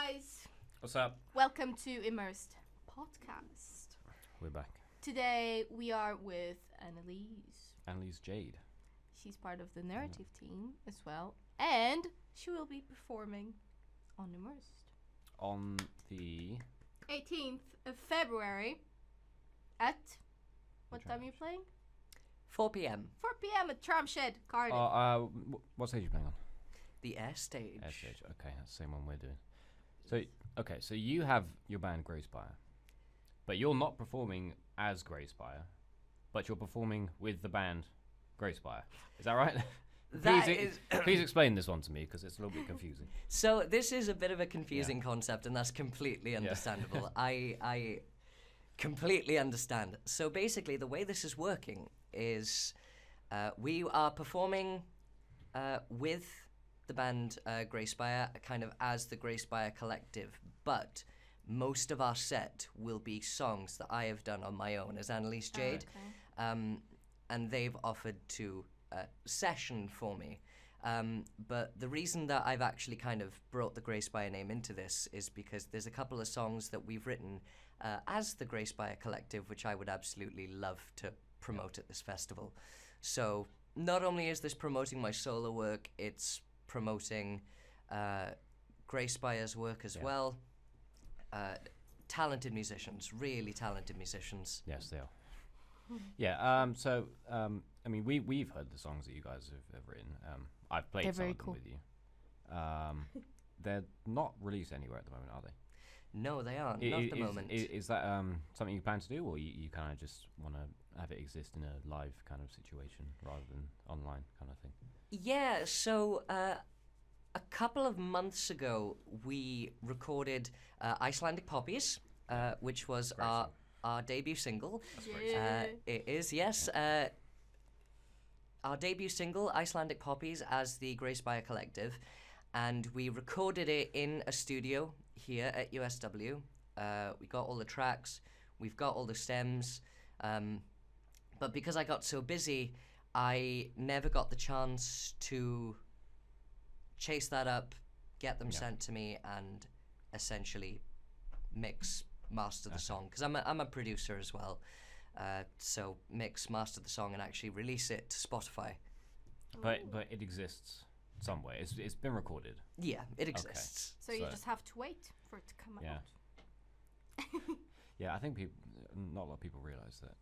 guys. What's up? Welcome to Immersed podcast. We're back. Today we are with Annalise Jade. She's part of the Narrative team as well, and she will be performing on Immersed On the 18th of February at what time are you playing? 4 p.m. 4 p.m. at Tramshed, Cardiff. What stage are you playing on? The air stage. Air stage. Okay, that's the same one we're doing. So you have your band Greyspire, but you're not performing as Greyspire, but you're performing with the band Greyspire. Is that right? Please explain this one to me because it's a little bit confusing. So this is a bit of a confusing concept, and that's completely understandable. I completely understand. So basically, the way this is working is we are performing with the band Greyspire, kind of as the Greyspire Collective, but most of our set will be songs that I have done on my own as Annalise Jade, and they've offered to session for me. But the reason that I've actually kind of brought the Greyspire name into this is because there's a couple of songs that we've written as the Greyspire Collective, which I would absolutely love to promote at this festival. So not only is this promoting my solo work, it's promoting Greyspire's work as well. Talented musicians, really talented musicians. Yes, they are. Yeah. I mean, we've heard the songs that you guys have written. I've played some of them with you. They're not released anywhere at the moment, are they? No, they aren't. Not at the moment. Is that something you plan to do, or you kind of just want to have it exist in a live kind of situation rather than online kind of thing? Yeah, so a couple of months ago, we recorded Icelandic Poppies, which was our debut single. It is, yes. Our debut single, Icelandic Poppies, as the Greyspire Collective, and we recorded it in a studio here at USW. We got all the tracks, we've got all the stems, but because I got so busy, I never got the chance to chase that up, get them sent to me, and essentially master the song, because I'm a producer as well. So master the song and actually release it to Spotify. But it exists somewhere. It's been recorded. Yeah, it exists. Okay. So you just have to wait for it to come out. Yeah, I think not a lot of people realize that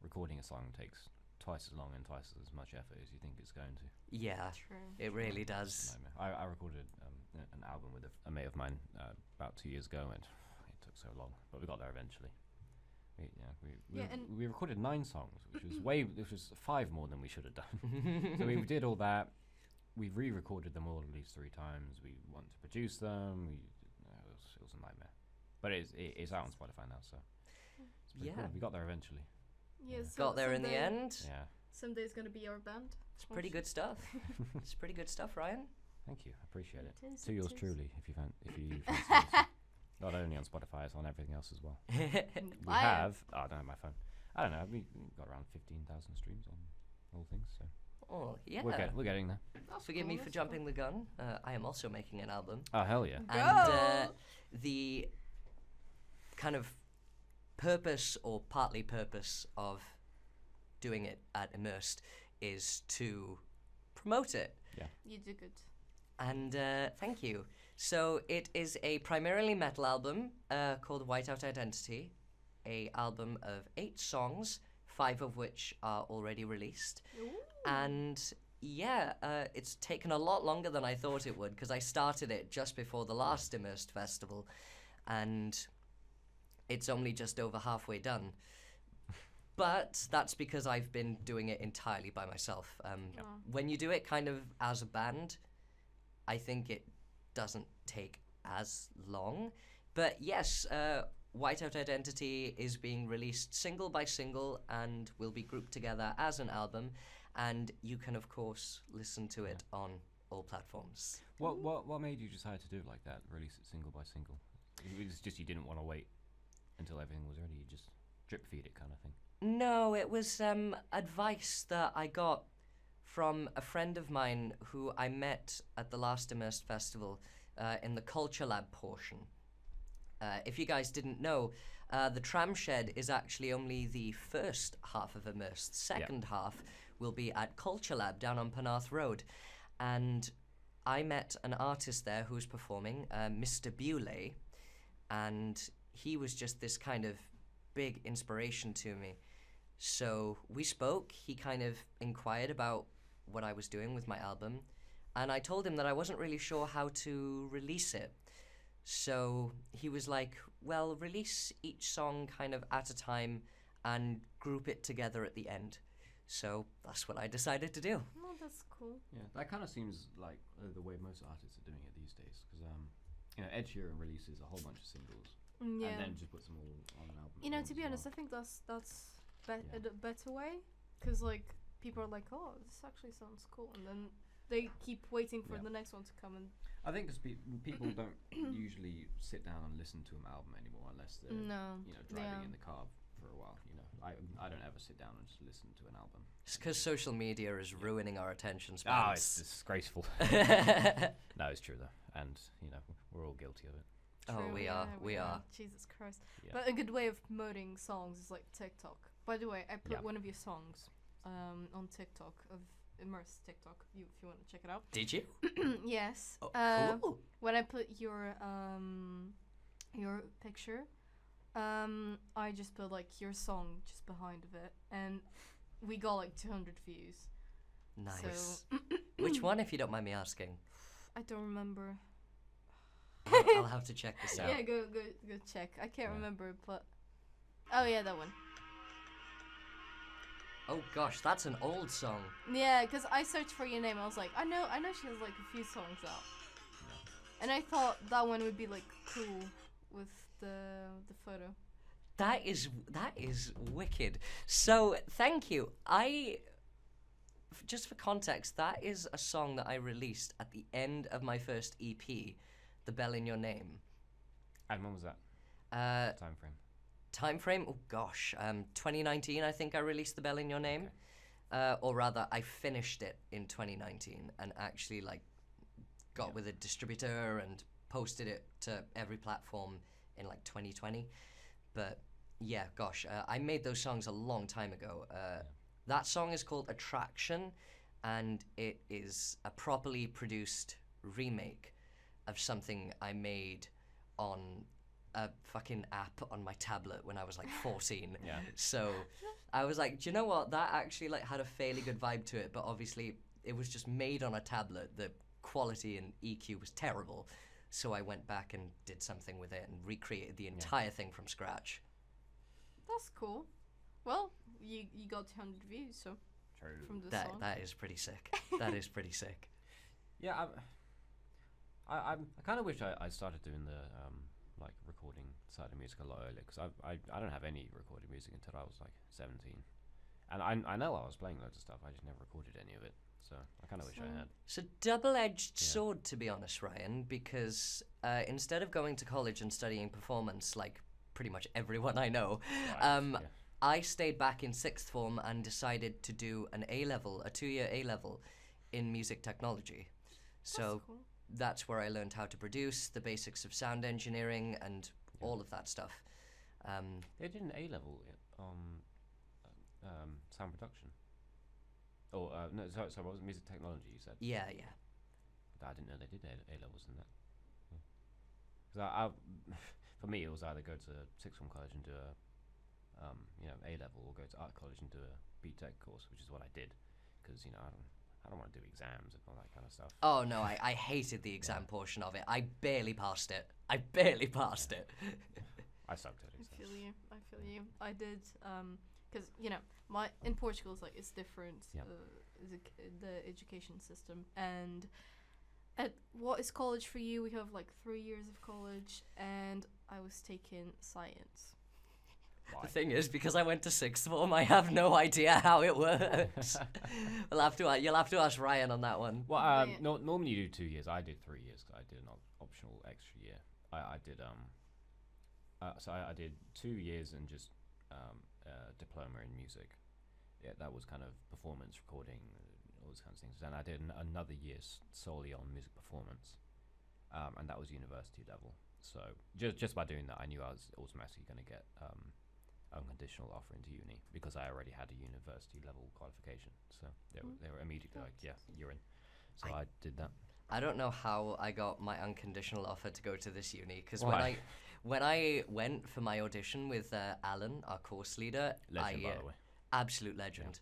recording a song takes twice as long and twice as much effort as you think it's going to. Yeah, it really does. I recorded an album with a mate of mine about 2 years ago, and it took so long, but we got there eventually. We recorded 9 songs, which was 5 more than we should have done. So we did all that. We re-recorded them all at least 3 times. We wanted to produce them. It was a nightmare, but it's out on Spotify now, so it's cool. We got there eventually. Yeah, so got there in the end. Yeah. Someday it's gonna be our band. It's pretty good stuff. It's pretty good stuff, Ryan. Thank you, I appreciate it. Is, to yours truly, if you fancy this. Not only on Spotify, it's on everything else as well. We have. I don't have my phone. I don't know. We got around 15,000 streams on all things. So. Oh yeah. We're getting there. Forgive me for jumping the gun. I am also making an album. Oh hell yeah! And the kind of purpose, or partly purpose, of doing it at Immersed is to promote it. Yeah. You do good. And thank you. So it is a primarily metal album called Whiteout Identity, a album of 8 songs, 5 of which are already released. Ooh. And it's taken a lot longer than I thought it would, because I started it just before the last Immersed festival, and it's only just over halfway done. But that's because I've been doing it entirely by myself. When you do it kind of as a band, I think it doesn't take as long. But yes, Whiteout Identity is being released single by single and will be grouped together as an album. And you can, of course, listen to it on all platforms. What made you decide to do it like that? Release it single by single? It was just you didn't want to wait until everything was ready. You just drip feed it kind of thing. No, it was advice that I got from a friend of mine who I met at the last Immersed festival. in the Culture Lab portion. If you guys didn't know, the Tramshed is actually only the first half of Immersed. Second half will be at Culture Lab down on Penarth Road. And I met an artist there who was performing, Mr. Bewley, and he was just this kind of big inspiration to me. So we spoke. He kind of inquired about what I was doing with my album, and I told him that I wasn't really sure how to release it. So he was like, well, release each song kind of at a time and group it together at the end. So that's what I decided to do. Oh, that's cool. Yeah, that kind of seems like the way most artists are doing it these days. Because Ed Sheeran releases a whole bunch of singles and then just puts them all on an album. You know, to be honest, I think that's a better way, because like people are like, oh, this actually sounds cool, and then they keep waiting for the next one to come. And I think because people don't usually sit down and listen to an album anymore unless they're driving in the car for a while. You know, I don't ever sit down and just listen to an album. It's because social media is ruining our attention spans. Oh, it's disgraceful. No, it's true though, and you know we're all guilty of it. True, oh, we are. Jesus Christ! Yeah. But a good way of promoting songs is like TikTok. By the way, I put one of your songs on TikTok, of Immersed TikTok. If you want to check it out. Did you? Yes. Oh, cool. When I put your picture, I just put like your song just behind of it, and we got like 200 views. Nice. So Which one, if you don't mind me asking? I don't remember. I'll have to check this out. Yeah, go check. I can't remember, but oh yeah, that one. Oh gosh, that's an old song. Yeah, because I searched for your name. I was like, I know she has like a few songs out, and I thought that one would be like cool with the photo. That is wicked. So thank you. Just for context, that is a song that I released at the end of my first EP, The Bell in Your Name. And when was that? Time frame. Time frame? Oh gosh, 2019. I think I released The Bell in Your Name, or rather, I finished it in 2019 and actually like got with a distributor and posted it to every platform in like 2020. But yeah, gosh, I made those songs a long time ago. That song is called Attraction, and it is a properly produced remake of something I made on a fucking app on my tablet when I was like 14. Yeah. So I was like, do you know what? That actually like had a fairly good vibe to it, but obviously it was just made on a tablet. The quality and EQ was terrible. So I went back and did something with it and recreated the entire thing from scratch. That's cool. Well, you got 200 views, so True. from the song. That is pretty sick. That is pretty sick. Yeah, I kind of wish I started doing the like recording side of music a lot earlier, because I don't have any recorded music until I was like 17, and I know I was playing loads of stuff. I just never recorded any of it, so I kind of wish I had. It's a double-edged sword, to be honest, Ryan, because instead of going to college and studying performance like pretty much everyone I know, I stayed back in sixth form and decided to do an A-level, a 2-year A-level in music technology. So cool. That's where I learned how to produce, the basics of sound engineering and all of that stuff. They did an A-level on sound production. Oh, no, sorry, what was it? Music technology, you said? Yeah. I didn't know they did A-levels in that. Because for me, it was either go to sixth form college and do a A-level, or go to art college and do a B.Tech course, which is what I did, because I don't want to do exams and all that kind of stuff. Oh no, I hated the exam portion of it. I barely passed it. it. I sucked at exams. I feel you. I did, because in Portugal it's different. The education system, and at what is college for you? We have like 3 years of college, and I was taking science. Why? The thing is, because I went to sixth form, I have no idea how it works. You'll have to ask Ryan on that one. Well, normally you do 2 years. I did 3 years because I did an optional extra year. I did I did 2 years and just diploma in music. Yeah, that was kind of performance recording, all those kinds of things. And I did another year solely on music performance, and that was university level. So just by doing that, I knew I was automatically going to get unconditional offer into uni because I already had a university level qualification. So they were immediately like, yeah, you're in. So I did that. I don't know how I got my unconditional offer to go to this uni, because Why? when I went for my audition with Alan, our course leader, Legend, by the way. absolute legend,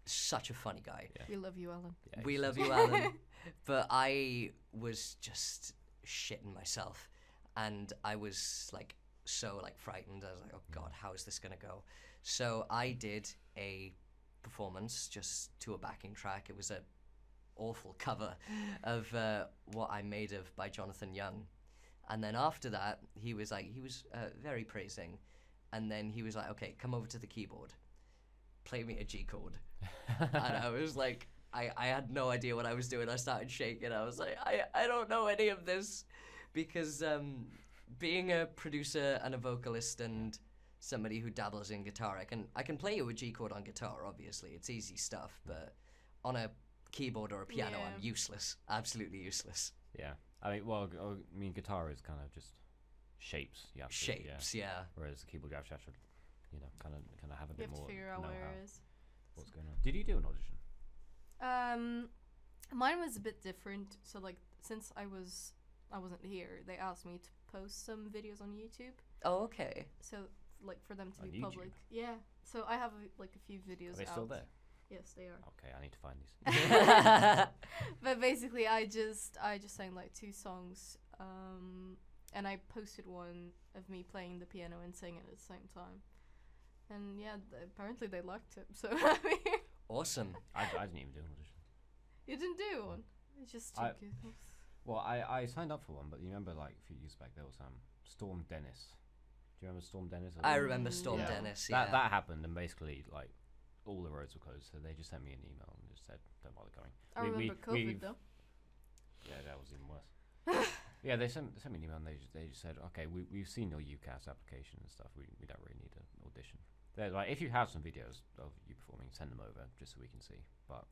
such a funny guy. Yeah. We love you, Alan. Yeah, We he's love just- you, Alan. But I was just shitting myself, and I was like so like frightened. I was like, oh God, how is this gonna go? So I did a performance just to a backing track. It was a awful cover of What I'm Made Of by Jonathan Young. And then after that, he was very praising. And then he was like, okay, come over to the keyboard, play me a G chord. And I was like, I had no idea what I was doing. I started shaking. I was like, I don't know any of this. Because being a producer and a vocalist and somebody who dabbles in guitar, I can play you a G chord on guitar, obviously. It's easy stuff. But on a keyboard or a piano, I'm useless. Absolutely useless. Yeah. I mean, guitar is kind of just shapes. You have to, Shapes, yeah. Whereas the keyboard, you have to, kind of have a You bit have to more figure out where know-how. it is. What's going on? Did you do an audition? Mine was a bit different. So like, since I wasn't here, they asked me to post some videos on YouTube. Oh, okay. So like for them to On be YouTube? public. Yeah. So I have like a few videos. Are they out. still there? Yes, they are. Okay, I need to find these. But basically, I just sang like 2 songs, and I posted one of me playing the piano and singing at the same time. And yeah, apparently they liked it. So I mean, Awesome. I didn't even do an audition. you didn't do one. It's just too good. Well, I signed up for one, but you remember like a few years back there was Storm Dennis. Do you remember Storm Dennis? I remember Storm Yeah. Dennis, yeah. That happened, and basically like all the roads were closed, so they just sent me an email and just said, "Don't bother going." I remember COVID though. Yeah, that was even worse. Yeah, they sent me an email and they just said, "Okay, we've seen your UCAS application and stuff. We don't really need an audition." They're like, if you have some videos of you performing, send them over just so we can see. But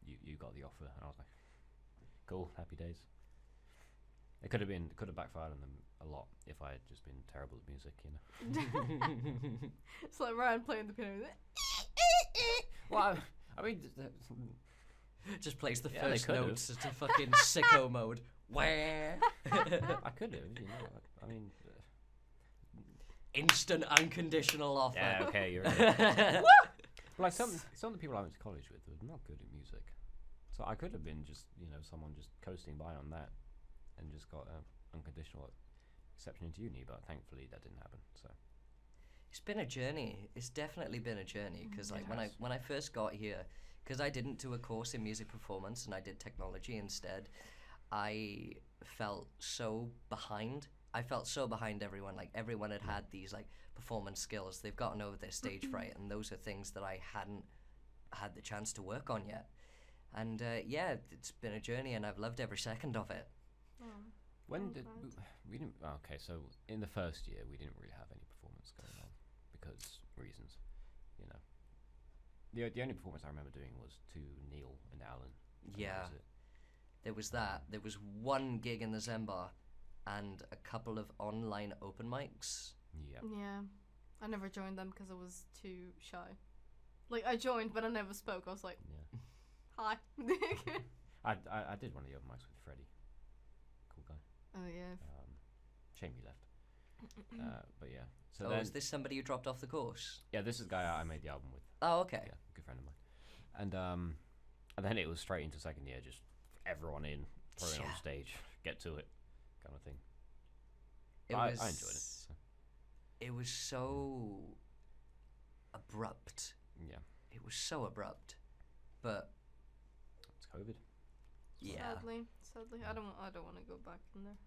you got the offer, and I was like, cool, happy days. It could have backfired on them a lot if I had just been terrible at music, you know. It's like Ryan playing the piano. Well, I mean, Just plays the Yeah, they first could've. notes into fucking sicko mode. Where? I could have, you know. I mean, Instant unconditional offer. yeah, okay, you're right. Like some of the people I went to college with were not good at music, so I could have been just someone just coasting by on that, and just got an unconditional exception into uni. But thankfully that didn't happen. So It's been a journey. It's definitely been a journey, because like It when has. I first got here, because I didn't do a course in music performance and I did technology instead, I felt so behind. I felt so behind everyone. Like everyone had these like performance skills. They've gotten over their stage fright, and those are things that I hadn't had the chance to work on yet. And yeah, it's been a journey, and I've loved every second of it. when Oh, did God. we didn't? Okay, so in the first year we didn't really have any performance going on because reasons, you know. The only performance I remember doing was to Neil and Alan. and that Yeah. was it. There was that. There was one gig in the Zen Bar, and a couple of online open mics. Yeah. Yeah, I never joined them because I was too shy. Like I joined, but I never spoke. I was like, Yeah. "Hi." I did one of the open mics with Freddie. Cool guy. Oh yeah. Shame he left. But yeah. So Oh, then, is this somebody you dropped off the course? yeah, this is the guy I made the album with. Oh, okay. Yeah, good friend of mine. And then it was straight into second year, just everyone in, throw it on Yeah. stage, get to it, kind of thing. It But was, I enjoyed it. So, It was so abrupt. yeah, It was so abrupt. But it's COVID. yeah. Sadly, I don't want to go back in there.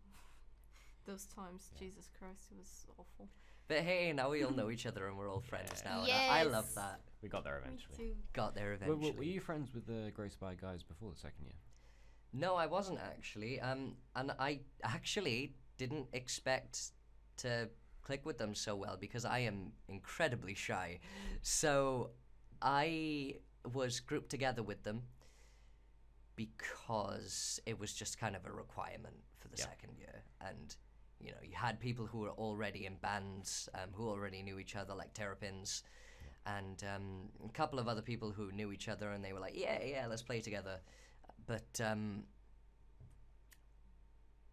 Those times, Yeah. Jesus Christ, it was awful. But hey, now we all know each other and we're all friends now. And I love Yes. that. We got there Me eventually. too. Got there Were eventually. you friends with the Grace by guys before the second year? No, I wasn't actually. And I actually didn't expect to click with them so well, because I am incredibly shy. So I was grouped together with them. because it was just kind of a requirement for the second year. And, you know, you had people who were already in bands, who already knew each other, like Terrapins, and a couple of other people who knew each other, and they were like, yeah, let's play together. But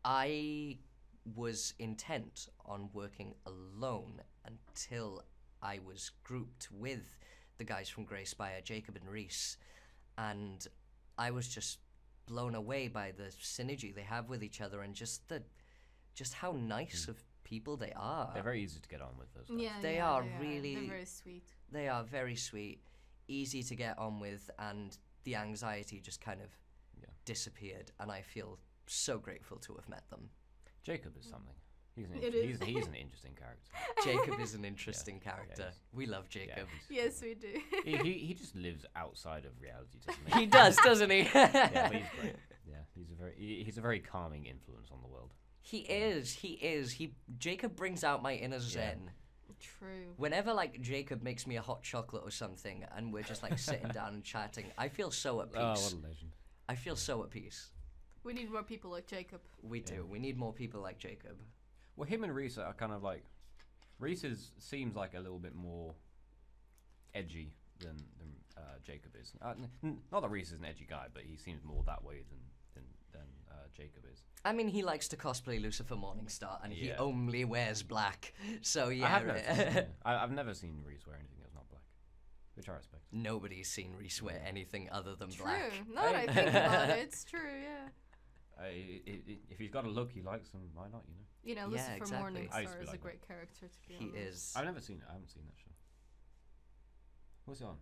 I was intent on working alone until I was grouped with the guys from Grey Spire, Jacob and Reese, and I was just blown away by the synergy they have with each other and just how nice of people they are. They're very easy to get on with, those guys. They are they are. really. They're very sweet. They are very sweet, easy to get on with, and the anxiety just kind of disappeared, and I feel so grateful to have met them. Jacob is something. He's an interesting character. Jacob is an interesting character. We love Jacob. Yes, we do. he just lives outside of reality, doesn't he? He does, doesn't he? Yeah, but he's great. Yeah, he's a very calming influence on the world. He is. Jacob brings out my inner zen. True. Whenever like Jacob makes me a hot chocolate or something, and we're just like sitting down and chatting, I feel so at peace. Oh, what a legend! I feel so at peace. We need more people like Jacob. We do. We need more people like Jacob. Well, him and Reese are kind of like... Reese seems like a little bit more edgy than Jacob is. Not that Reese is an edgy guy, but he seems more that way than Jacob is. I mean, he likes to cosplay Lucifer Morningstar, and he only wears black. So yeah, I've never seen Reese wear anything that's not black, which I respect. Nobody's seen Reese wear anything other than True. black. Now that I think about it, it's true. Yeah. If he's got a look he likes, then why not? You know, Lucifer exactly. Morningstar is a great character to be honest. He is. I've never seen it. I haven't seen that show. What's it on?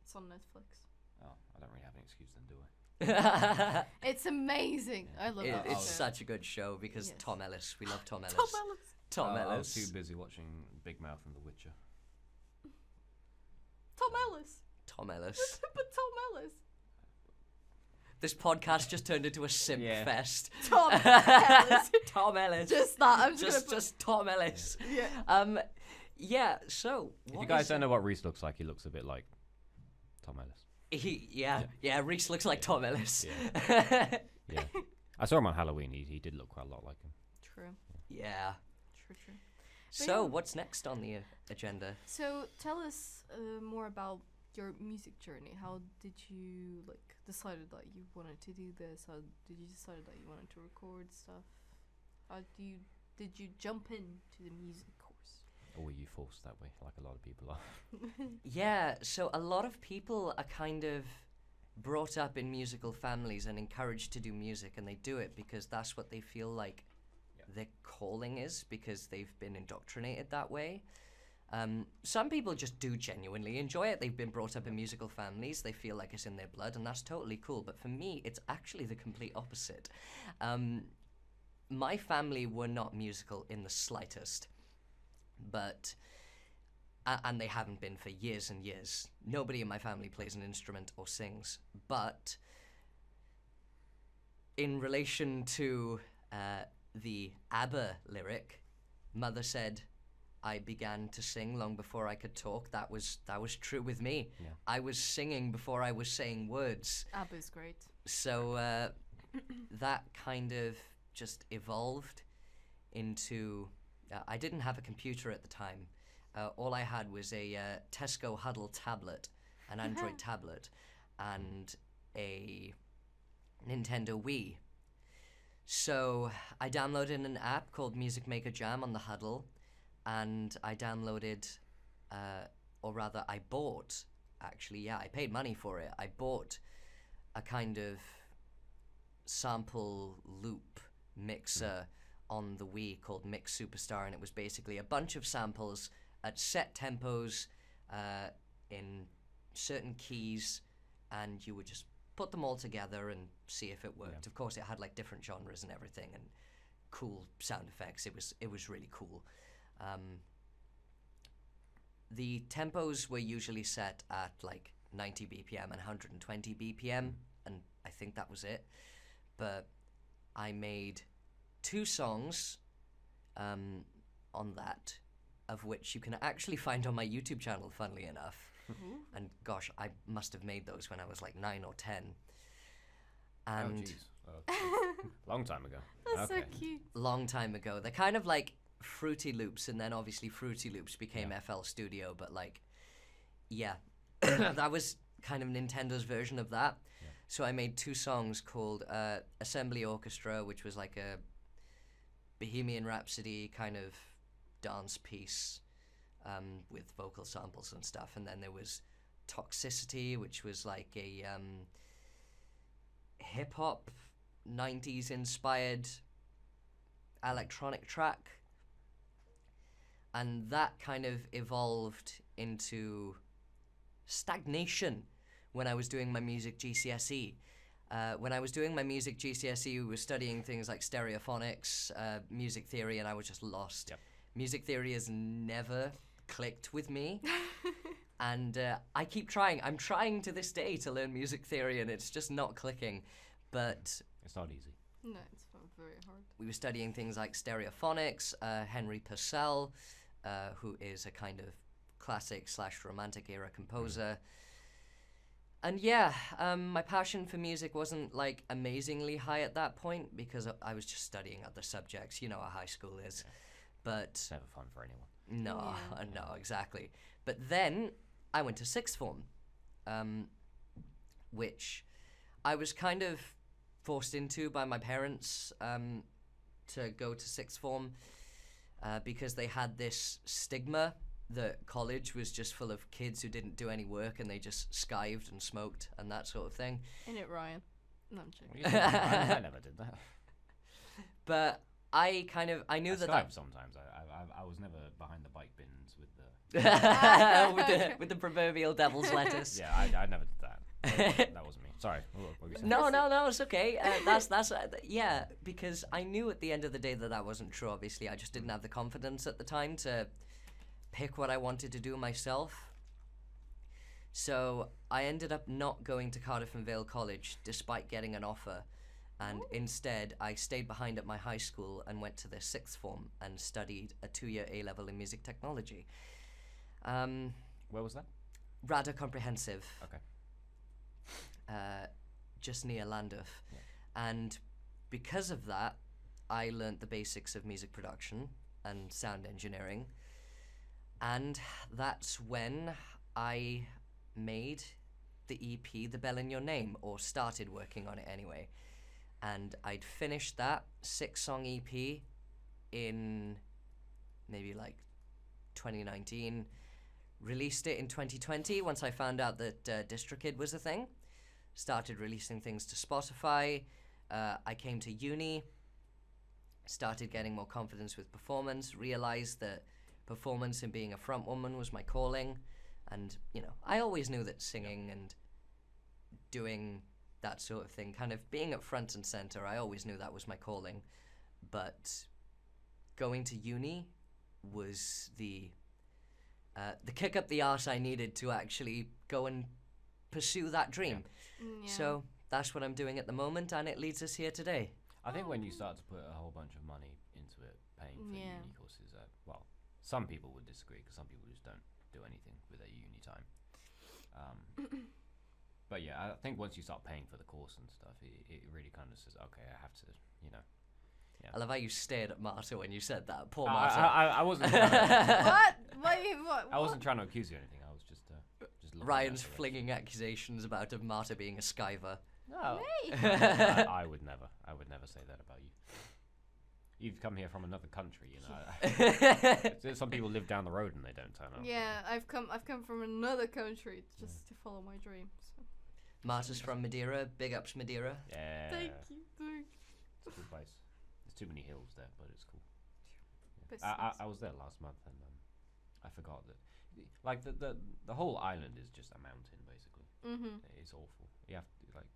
It's on Netflix. Oh, I don't really have an excuse then, do I? It's amazing. I love it. It's such a good show because Tom Ellis. We love Tom Ellis. Tom Ellis. Tom I Ellis. was too busy watching Big Mouth and The Witcher. Tom Ellis. Tom Ellis. But Tom Ellis. This podcast just turned into a simp fest. Tom Ellis. Tom Ellis. Just that. I'm just Tom Ellis. Yeah. Yeah. So. If you guys don't know what Reese looks like, he looks a bit like Tom Ellis. Reese looks like Tom Ellis. Yeah. I saw him on Halloween. He did look quite a lot like him. True. Yeah. True. So, what's next on the agenda? So, tell us more about your music journey. How did you decided that you wanted to do this? How did you decide that you wanted to record stuff? How did you jump into the music course? Or were you forced that way, like a lot of people are? Yeah, so a lot of people are kind of brought up in musical families and encouraged to do music, and they do it because that's what they feel like their calling is, because they've been indoctrinated that way. Some people just do genuinely enjoy it. They've been brought up in musical families. They feel like it's in their blood, and that's totally cool. But for me, it's actually the complete opposite. My family were not musical in the slightest. But, and they haven't been for years and years. Nobody in my family plays an instrument or sings. But in relation to the ABBA lyric, Mother said, I began to sing long before I could talk. That was true with me. Yeah. I was singing before I was saying words. ABBA's great. So that kind of just evolved into... I didn't have a computer at the time. All I had was a Tesco Huddle tablet, an Android tablet, and a Nintendo Wii. So I downloaded an app called Music Maker Jam on the Huddle, and I downloaded, or rather I bought, actually, I paid money for it. I bought a kind of sample loop mixer on the Wii called Mix Superstar, and it was basically a bunch of samples at set tempos in certain keys, and you would just put them all together and see if it worked. Of course, it had like different genres and everything, and cool sound effects. It was really cool. The tempos were usually set at like 90 BPM and 120 BPM, and I think that was it. But I made 2 songs on that, of which you can actually find on my YouTube channel, funnily enough. And gosh, I must have made those when I was like 9 or 10. And jeez. Oh, long time ago. That's Okay. so cute. long time ago. They're kind of like Fruity Loops, and then obviously Fruity Loops became Yeah. FL Studio, but like, yeah, that was kind of Nintendo's version of that. Yeah. So I made 2 songs called Assembly Orchestra, which was like a Bohemian Rhapsody kind of dance piece with vocal samples and stuff. And then there was Toxicity, which was like a hip-hop 90s inspired electronic track, and that kind of evolved into Stagnation when I was doing my music GCSE. When I was doing my music GCSE, we were studying things like stereophonics, music theory, and I was just lost. Yep. Music theory has never clicked with me. And I keep trying. I'm trying to this day to learn music theory, and it's just not clicking. But It's not easy. No, it's very hard. we were studying things like stereophonics, Henry Purcell, who is a kind of classic / romantic era composer. And yeah, my passion for music wasn't like amazingly high at that point because I was just studying other subjects. You know how high school is. Yeah. But It's never fun for anyone. no, Yeah. no, exactly. But then I went to sixth form, which I was kind of forced into by my parents to go to sixth form because they had this stigma that college was just full of kids who didn't do any work and they just skived and smoked and that sort of thing. Ain't it, Ryan? No, I'm joking. I never did that. But I knew I that Skype sometimes. I was never behind the bike bins with the. with the proverbial devil's lettuce. Yeah, I never did that. That wasn't me. Sorry. What were you saying? No, it's okay. That's yeah, because I knew at the end of the day that wasn't true. Obviously, I just didn't have the confidence at the time to pick what I wanted to do myself. So I ended up not going to Cardiff and Vale College despite getting an offer, and instead I stayed behind at my high school and went to the sixth form and studied a 2-year A-level in music technology. Where was that? Rather comprehensive. Okay. Just near Llandaff. Yeah. And because of that, I learnt the basics of music production and sound engineering. And that's when I made the EP, The Bell in Your Name, or started working on it anyway. And I'd finished that 6-song EP in maybe like 2019, released it in 2020 once I found out that DistroKid was a thing. Started releasing things to Spotify. I came to uni, started getting more confidence with performance, realized that performance and being a front woman was my calling. And, you know, I always knew that singing and doing that sort of thing, kind of being at front and center, I always knew that was my calling. But going to uni was the kick up the arse I needed to actually go and pursue that dream. Yeah. So that's what I'm doing at the moment, and it leads us here today. I think when you start to put a whole bunch of money into it, paying for Yeah. uni courses, well, some people would disagree because some people just don't do anything with their uni time. But yeah, I think once you start paying for the course and stuff, it really kind of says, okay, I have to, you know. Yeah. I love how you stared at Marta when you said that. Poor I, Marta. I wasn't. Trying to, What? What? I wasn't trying to accuse you of anything. I was just looking Ryan's at it. flinging accusations about Marta being a skiver. No, Me? I would never. I would never say that about you. You've come here from another country, you know. Some people live down the road and they don't turn up. Yeah, I've come from another country just to follow my dreams. So. Marta's from Madeira. Big ups, Madeira. Yeah. Thank you. It's a cool place. There's too many hills there, but it's cool. But I was there last month and I forgot that, like the whole island is just a mountain basically. It's awful. You have to, like.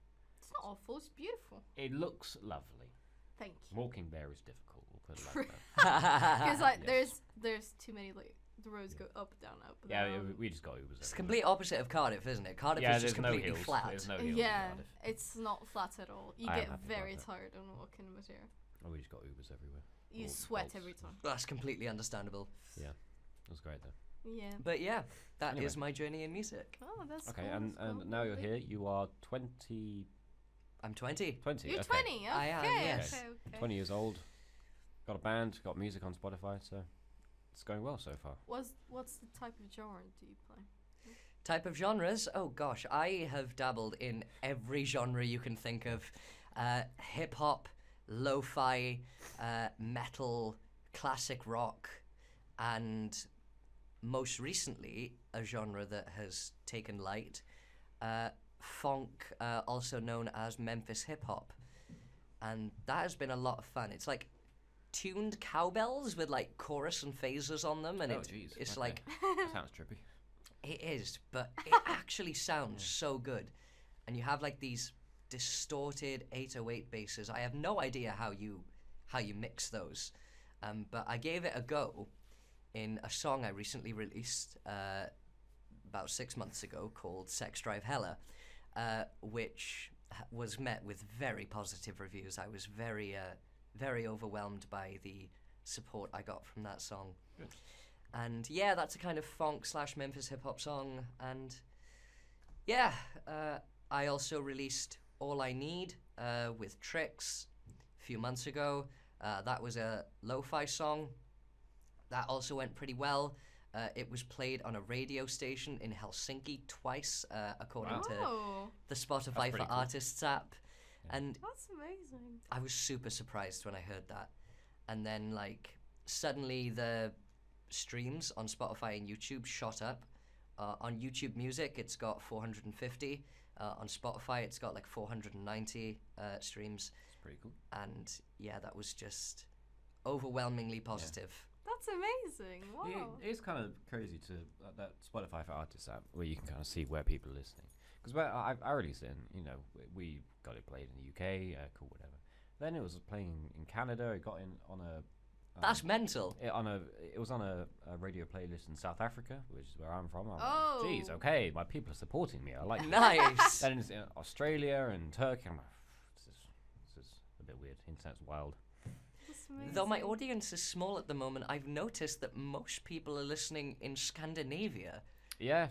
It's not awful. It's beautiful. It looks lovely. Thank you. Walking there is difficult. We'll put it like that. Because like Yes. there's too many like the roads go up down up. Yeah, down. we just got Ubers. It's the everywhere. complete opposite of Cardiff, isn't it? Cardiff Yeah, is just there's no completely hills. flat. There's no hills in Yeah, Cardiff. it's not flat at all. You I am get happy very about that. tired on walking in Madeira. Oh, we just got Ubers everywhere. You Or sweat Bolts. every time. That's completely understandable. Yeah, it was great though. Yeah. But yeah, that is Anyway. my journey in music. Oh, that's Okay, cool. and that's cool. now you're Lovely. here. You are 20. I'm 20. 20. You're okay. 20. Okay. I am, yes. Okay. 20 years old. Got a band. Got music on Spotify. So it's going well so far. What's the type of genre do you play? Type of genres? Oh gosh, I have dabbled in every genre you can think of. Hip hop, lo-fi, metal, classic rock, and most recently a genre that has taken light, funk, also known as Memphis hip hop, and that has been a lot of fun. It's like tuned cowbells with like chorus and phases on them, and it's okay. like That sounds trippy. it is, but it actually sounds so good, and you have like these distorted 808 basses. I have no idea how you mix those, but I gave it a go in a song I recently released about 6 months ago called Sex Drive Hella, which was met with very positive reviews. I was very overwhelmed by the support I got from that song. Good. And yeah, that's a kind of funk / Memphis hip hop song. And yeah, I also released All I Need with Tricks a few months ago. That was a lo-fi song. That also went pretty well. It was played on a radio station in Helsinki twice, according to the Spotify for cool. Artists app. Yeah. And That's amazing. I was super surprised when I heard that. And then, like, suddenly the streams on Spotify and YouTube shot up. On YouTube Music, it's got 450. On Spotify, it's got like 490 streams. It's pretty cool. And yeah, that was just overwhelmingly positive. That's amazing. Wow. Yeah, it's kind of crazy to that Spotify for Artists app where you can kind of see where people are listening. Because I released it, and, we got it played in the UK, cool, whatever. Then it was playing in Canada. It got in on a. That's mental. It was on a radio playlist in South Africa, which is where I'm from. I'm Oh. like, geez, okay, my people are supporting me. I like it. Nice. Then it's in Australia and Turkey. I'm like, this is a bit weird. Internet's wild. That's amazing. Though my audience is small at the moment, I've noticed that most people are listening in Scandinavia. Yeah,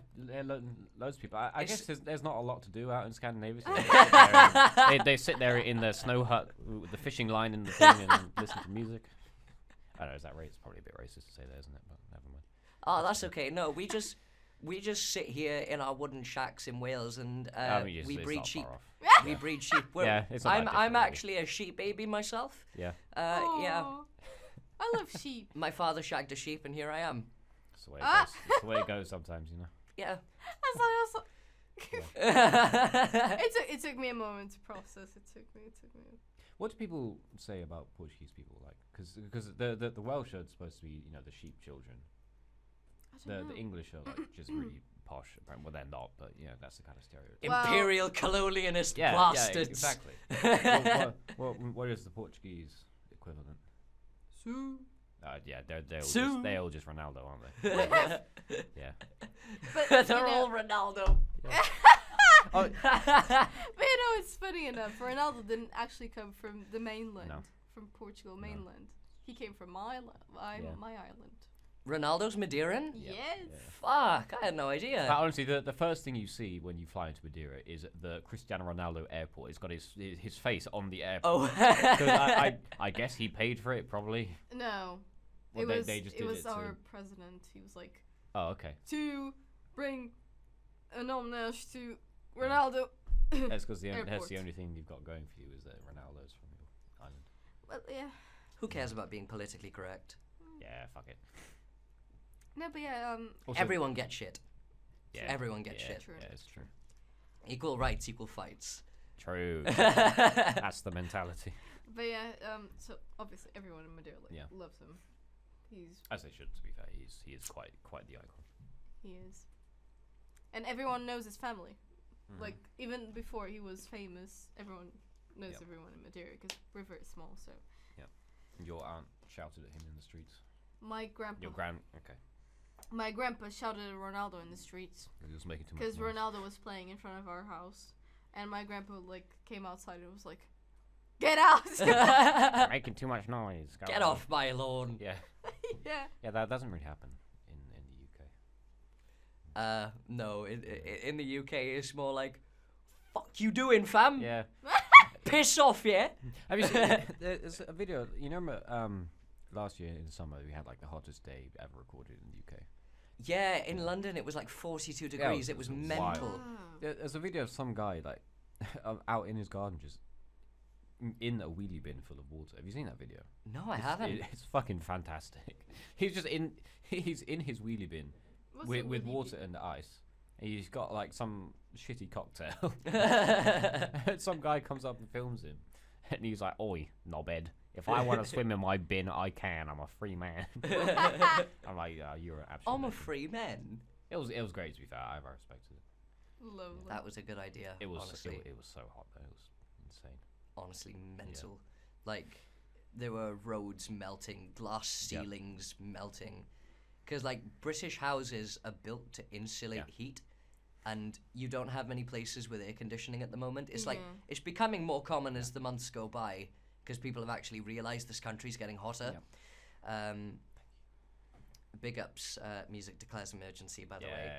loads of people. I guess there's not a lot to do out in Scandinavia. So they sit there in their snow hut with the fishing line in the thing and listen to music. I don't know, is that right? It's probably a bit racist to say that, isn't it? But never mind. Oh, that's okay. No, we just sit here in our wooden shacks in Wales and we breed sheep. We breed sheep. Yeah, it's not that different, I'm really. actually a sheep baby myself. Yeah. Yeah. Aw. I love sheep. My father shagged a sheep, and here I am. That's the way it goes. That's the way it goes sometimes, Yeah. As I also. It took me a moment to process. It took me. What do people say about Portuguese people? Like, because the Welsh are supposed to be, the sheep children. I don't know. The English are like just really posh. Apparently, well, they're not, but that's the kind of stereotype. Well- Imperial colonialist Yeah, bastards. exactly. what is the Portuguese equivalent? Su. Yeah, they're Sue. they all just Ronaldo, aren't they? Yeah. But They're all Ronaldo. Oh, But it's funny enough. Ronaldo didn't actually come from the mainland, No. from Portugal mainland. He came from my island. Ronaldo's Madeiran? Yes. Fuck, I had no idea. But honestly, the first thing you see when you fly into Madeira is the Cristiano Ronaldo airport. It's got his face on the airport. Oh. 'Cause I guess he paid for it, probably. No. Well, they just it did was it our to- president. He was like, Oh, okay. to bring an homage to Ronaldo. That's because that's Airport. the only thing you've got going for you is that Ronaldo's from your island. Well, yeah. Who cares about being politically correct? Yeah, fuck it. No, but yeah. Also, Everyone gets shit. yeah, everyone gets yeah, shit. True. Yeah, it's true. Equal rights, equal fights. True. That's the mentality. But yeah. So obviously everyone in Madeira loves him. He's As they should, to be fair. He is quite the icon. He is. And everyone knows his family. Mhm. Like, even before he was famous, everyone knows Yep. everyone in Madeira because we're very small, so. Your aunt shouted at him in the streets. My grandpa. Okay. My grandpa shouted at Ronaldo in the streets He was making too much because noise. Ronaldo was playing in front of our house. And my grandpa, came outside and was like, "Get out!" Making too much noise. Go Get on. off my lawn. Yeah. Yeah. Yeah, that doesn't really happen in the UK. No, in the UK it's more like, fuck you doing, fam? Yeah. Piss off, yeah? Have you seen? There's a video. You remember last year in the summer we had like the hottest day ever recorded in the UK. Yeah, in London it was like 42 degrees. It was mental. Wow. There's a video of some guy like out in his garden just in a wheelie bin full of water. Have you seen that video? No, I haven't. It's fucking fantastic. He's just in his wheelie bin with water and ice. And he's got like some shitty cocktail. And some guy comes up and films him, and he's like, "Oi, knobhead! If I want to swim in my bin, I can. I'm a free man." I'm like, "You're an absolute." I'm a legend." free man. It was great, to be fair. I respected it. Lovely. That was a good idea. It was honestly. it was so hot though. It was insane. Honestly mental. Like there were roads melting, glass ceilings melting, because like British houses are built to insulate heat, and you don't have many places with air conditioning at the moment. It's like it's becoming more common as the months go by, because people have actually realised this country's getting hotter. Big ups, Music Declares Emergency, by the way.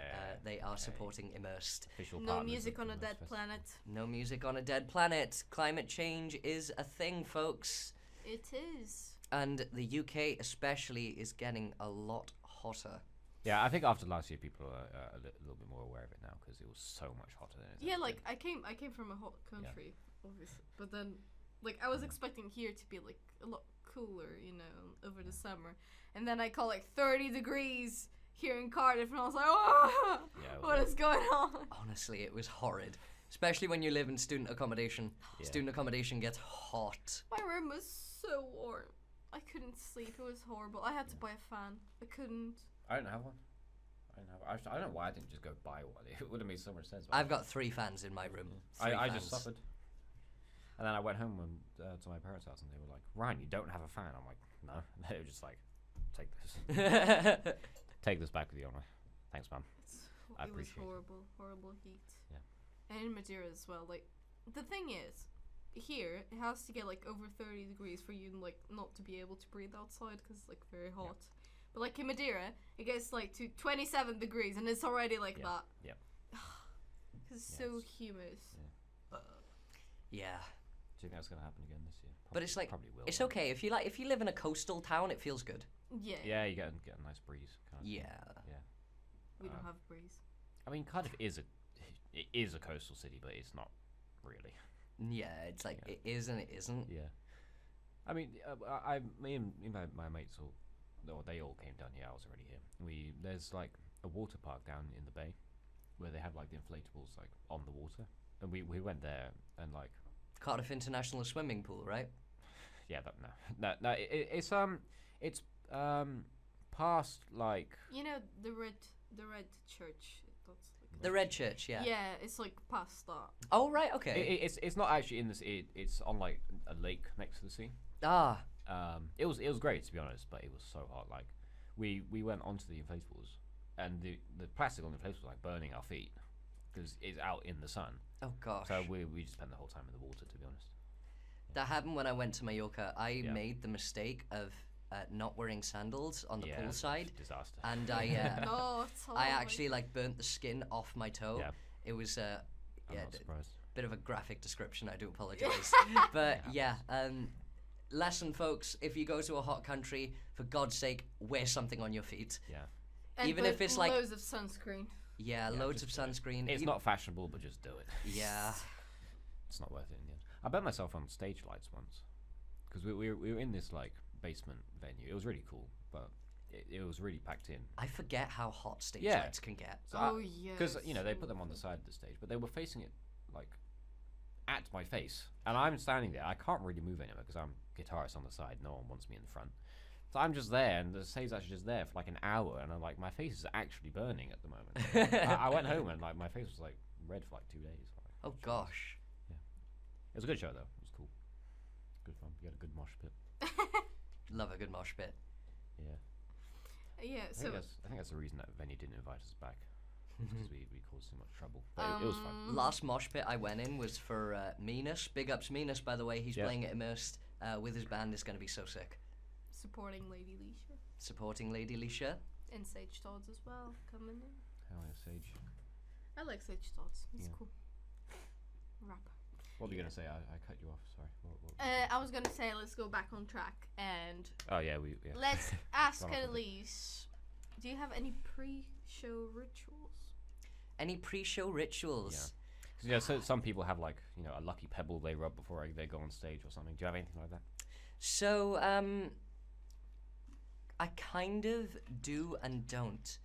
They are supporting Immersed. Official No partners music of on the a Most dead Festival. planet. No music on a dead planet. Climate change is a thing, folks. It is. And the UK especially is getting a lot hotter. Yeah, I think after last year, people are a little bit more aware of it now because it was so much hotter than it's Yeah, ever like been. I came from a hot country, obviously, but then like I was expecting here to be like a lot cooler, you know, over the summer, and then I call like 30 degrees here in Cardiff, and I was like, oh, what is going on? Honestly, it was horrid. Especially when you live in student accommodation. Yeah. Student accommodation gets hot. My room was so warm. I couldn't sleep. It was horrible. I had to buy a fan. I couldn't. I don't have one. I don't know why I didn't just go buy one. It would have made so much sense. I've got 3 fans in my room. I just suffered. And then I went home to my parents' house, and they were like, "Ryan, you don't have a fan." I'm like, "No." And they were just like, "Take this. Take this back with you, Honor. Thanks, man." I appreciate it. It was horrible heat. Yeah. And in Madeira as well. Like, the thing is, here it has to get like over 30 degrees for you like not to be able to breathe outside because it's like very hot. But like in Madeira, it gets like to 27 degrees and it's already like that. Yeah. Because it's so humid. Yeah. Do you think that's gonna happen again this year? But it's like, probably will. it's okay. If you live in a coastal town, it feels good. Yeah. Yeah, you get a nice breeze. Kind of. Yeah. We don't have breeze. I mean, Cardiff is a coastal city, but it's not really. Yeah, it's like it is and it isn't. Yeah. I mean, me and my mates they all came down here. I was already here. There's like a water park down in the bay where they have like the inflatables like on the water, and we went there and like Cardiff International Swimming Pool, right? Yeah, no. It's past like You know the red church. That's like The Red Church, yeah. Yeah, it's like past that. Oh right, okay. it's not actually in the sea. It's on like a lake next to the sea. Ah. It was great to be honest, but it was so hot. Like we went onto the inflatables, and the plastic on the inflatables was like burning our feet because it's out in the sun. Oh gosh. So we just spent the whole time in the water, to be honest. That happened when I went to Mallorca. I made the mistake of not wearing sandals on the poolside, disaster. and I Oh, it's I horrible. actually like burnt the skin off my toe. Yeah. It was I'm not surprised. bit of a graphic description. I do apologize, but lesson, folks: if you go to a hot country, for God's sake, wear something on your feet. Yeah. And even put if it's like loads of sunscreen. Yeah, loads of sunscreen. It's not fashionable, but just do it. Yeah. It's not worth it in the end. I burnt myself on stage lights once because we were in this like basement venue. It was really cool, but it was really packed in. I forget how hot stage Yeah. lights can get. So yeah. Because they put them on the side of the stage, but they were facing it like at my face, and I'm standing there. I can't really move anywhere because I'm guitarist on the side. No one wants me in the front. So I'm just there, and the stage's actually just there for like an hour, and I'm like, my face is actually burning at the moment. I went home and like my face was like red for like 2 days. Like, Oh gosh. it was a good show though. It was cool. Good fun. We had a good mosh pit. Love a good mosh pit. Yeah. Yeah. I So think that's the reason that venue didn't invite us back because we caused so much trouble. But it was fun. Last mosh pit I went in was for Minas. Big ups Minas, by the way. He's playing at Immersed with his band. It's going to be so sick. supporting Lady Leisha Supporting Lady Leisha. and Sage Todd's as well coming in. Hell yeah, Sage. I like Sage Todd's. He's Yeah. cool. Rapper. What were you gonna say? I cut you off. Sorry. I was gonna say let's go back on track and. Oh yeah, Let's ask Annalise. Do you have any pre-show rituals? Any pre-show rituals? Yeah. So some people have like a lucky pebble they rub before they go on stage or something. Do you have anything like that? So I kind of do and don't.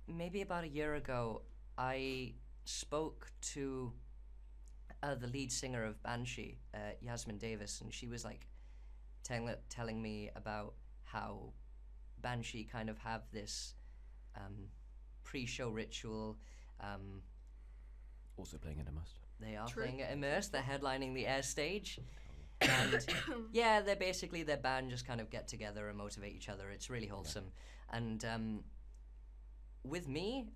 Maybe about a year ago, I spoke to the lead singer of Banshee, Yasmin Davis, and she was like telling me about how Banshee kind of have this pre-show ritual. Also playing in Immersed. They are playing at Immersed. They're headlining the Air stage. And yeah, their band just kind of get together and motivate each other. It's really wholesome. Yeah. And with me,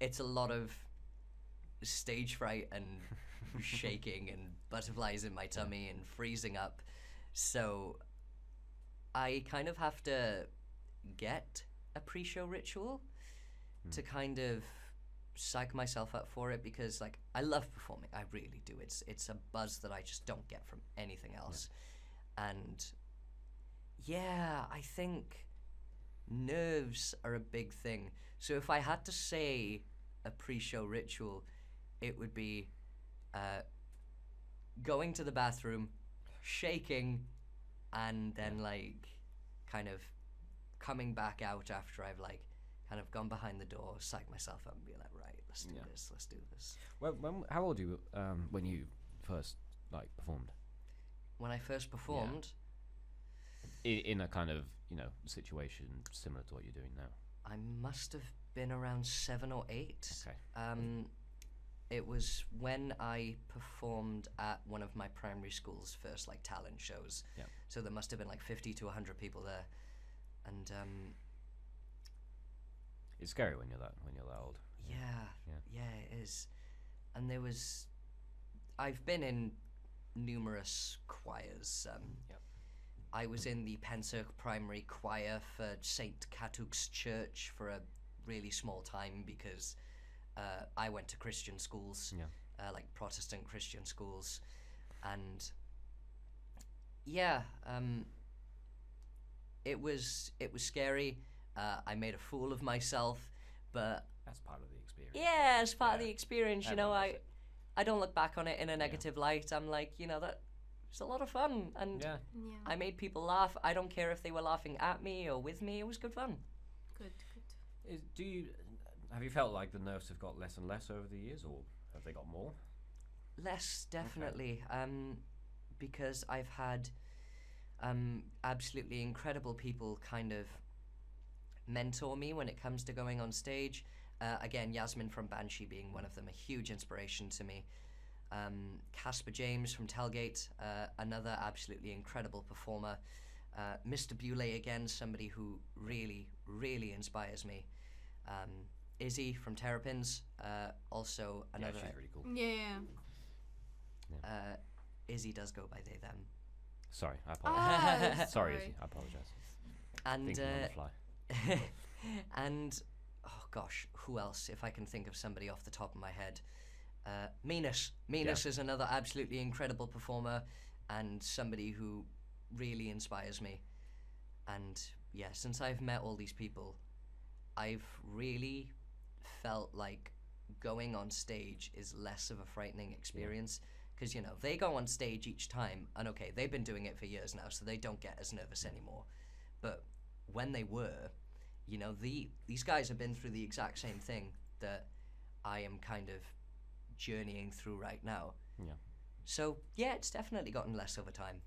it's a lot of stage fright and shaking and butterflies in my tummy and freezing up. So I kind of have to get a pre-show ritual to kind of psych myself up for it, because like I love performing. I really do. It's a buzz that I just don't get from anything else. And yeah, I think nerves are a big thing. So if I had to say a pre-show ritual, it would be going to the bathroom, shaking, and then like kind of coming back out after I've like kind of gone behind the door, psych myself up and be like, right, let's do this. How old were you when you first like performed? When I first performed, in a kind of situation similar to what you're doing now. I must have been around 7 or 8. Okay. It was when I performed at one of my primary school's first like talent shows. Yeah. So there must have been like 50 to 100 people there, and it's scary when you're that old. Yeah, it is. And I've been in numerous choirs. I was in the Pencerk Primary Choir for St. Catuk's Church for a really small time, because I went to Christian schools, like Protestant Christian schools, and it was scary. I made a fool of myself, but that's part of the experience. Yeah, it's part of the experience. I don't look back on it in a negative light. I'm like, that was a lot of fun, and I made people laugh. I don't care if they were laughing at me or with me. It was good fun. Good. Have you felt like the nerves have got less and less over the years, or have they got more? Less, definitely. Okay. Because I've had absolutely incredible people kind of mentor me when it comes to going on stage. Again, Yasmin from Banshee being one of them, a huge inspiration to me. Casper James from Telgate, another absolutely incredible performer. Mr. Bewley, again, somebody who really, really inspires me. Izzy from Terrapins, also another. Yeah, she's really cool. Yeah. Izzy does go by they them. Sorry, I apologize. Sorry, Izzy, I apologize. And thinking on the fly. And oh gosh, who else? If I can think of somebody off the top of my head, Minas is another absolutely incredible performer and somebody who really inspires me. And yeah, since I've met all these people, I've really felt like going on stage is less of a frightening experience, because they go on stage each time, and okay, they've been doing it for years now, so they don't get as nervous anymore. But when they were, these guys have been through the exact same thing that I am kind of journeying through right now. Yeah. So yeah, it's definitely gotten less over time.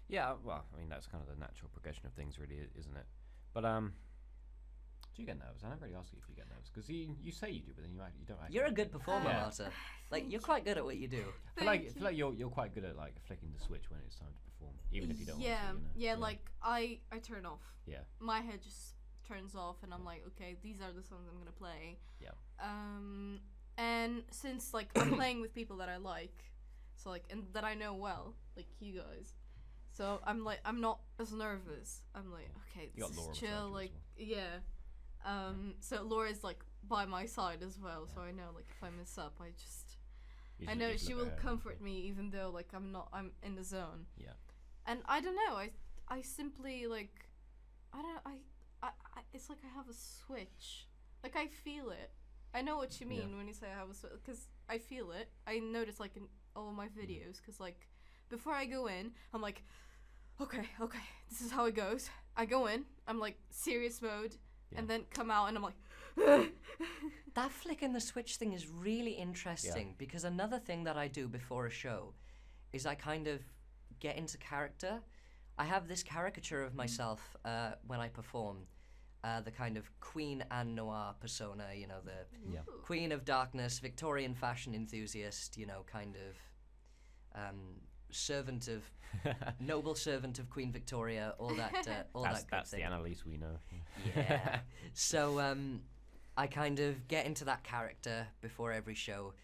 Yeah, well, I mean that's kind of the natural progression of things, really, isn't it? But do you get nervous? I never really asked you if you get nervous, because you say you do, but then you don't actually. You're a good performer, Marta. Like you're quite good at what you do. I feel like you're quite good at like flicking the switch when it's time to perform, even if you don't want to. Yeah, like I turn off. Yeah. My head just turns off, and I'm like, okay, these are the songs I'm gonna play. Yeah. And since like I'm playing with people that I like, so like and that I know well, like you guys, so I'm not as nervous. I'm like, okay, this is chill. Like, so Laura's like by my side as well, so I know like if I mess up, I know you she look will at her. comfort me even though like I'm in the zone. Yeah. And I don't know, I simply like it's like I have a switch. Like I feel it. I know what you mean when you say I have a switch, because I feel it. I notice like in all of my videos, because like before I go in, I'm like, okay, this is how it goes. I go in, I'm like serious mode, and then come out and I'm like That flicking the switch thing is really interesting, because another thing that I do before a show is I kind of get into character. I have this caricature of myself when I perform, the kind of Queen Anne Noir persona, you know, the Queen of Darkness, Victorian fashion enthusiast, you know, kind of servant of, noble servant of Queen Victoria, all that good That's thing. the Annalise we know. Yeah. So I kind of get into that character before every show,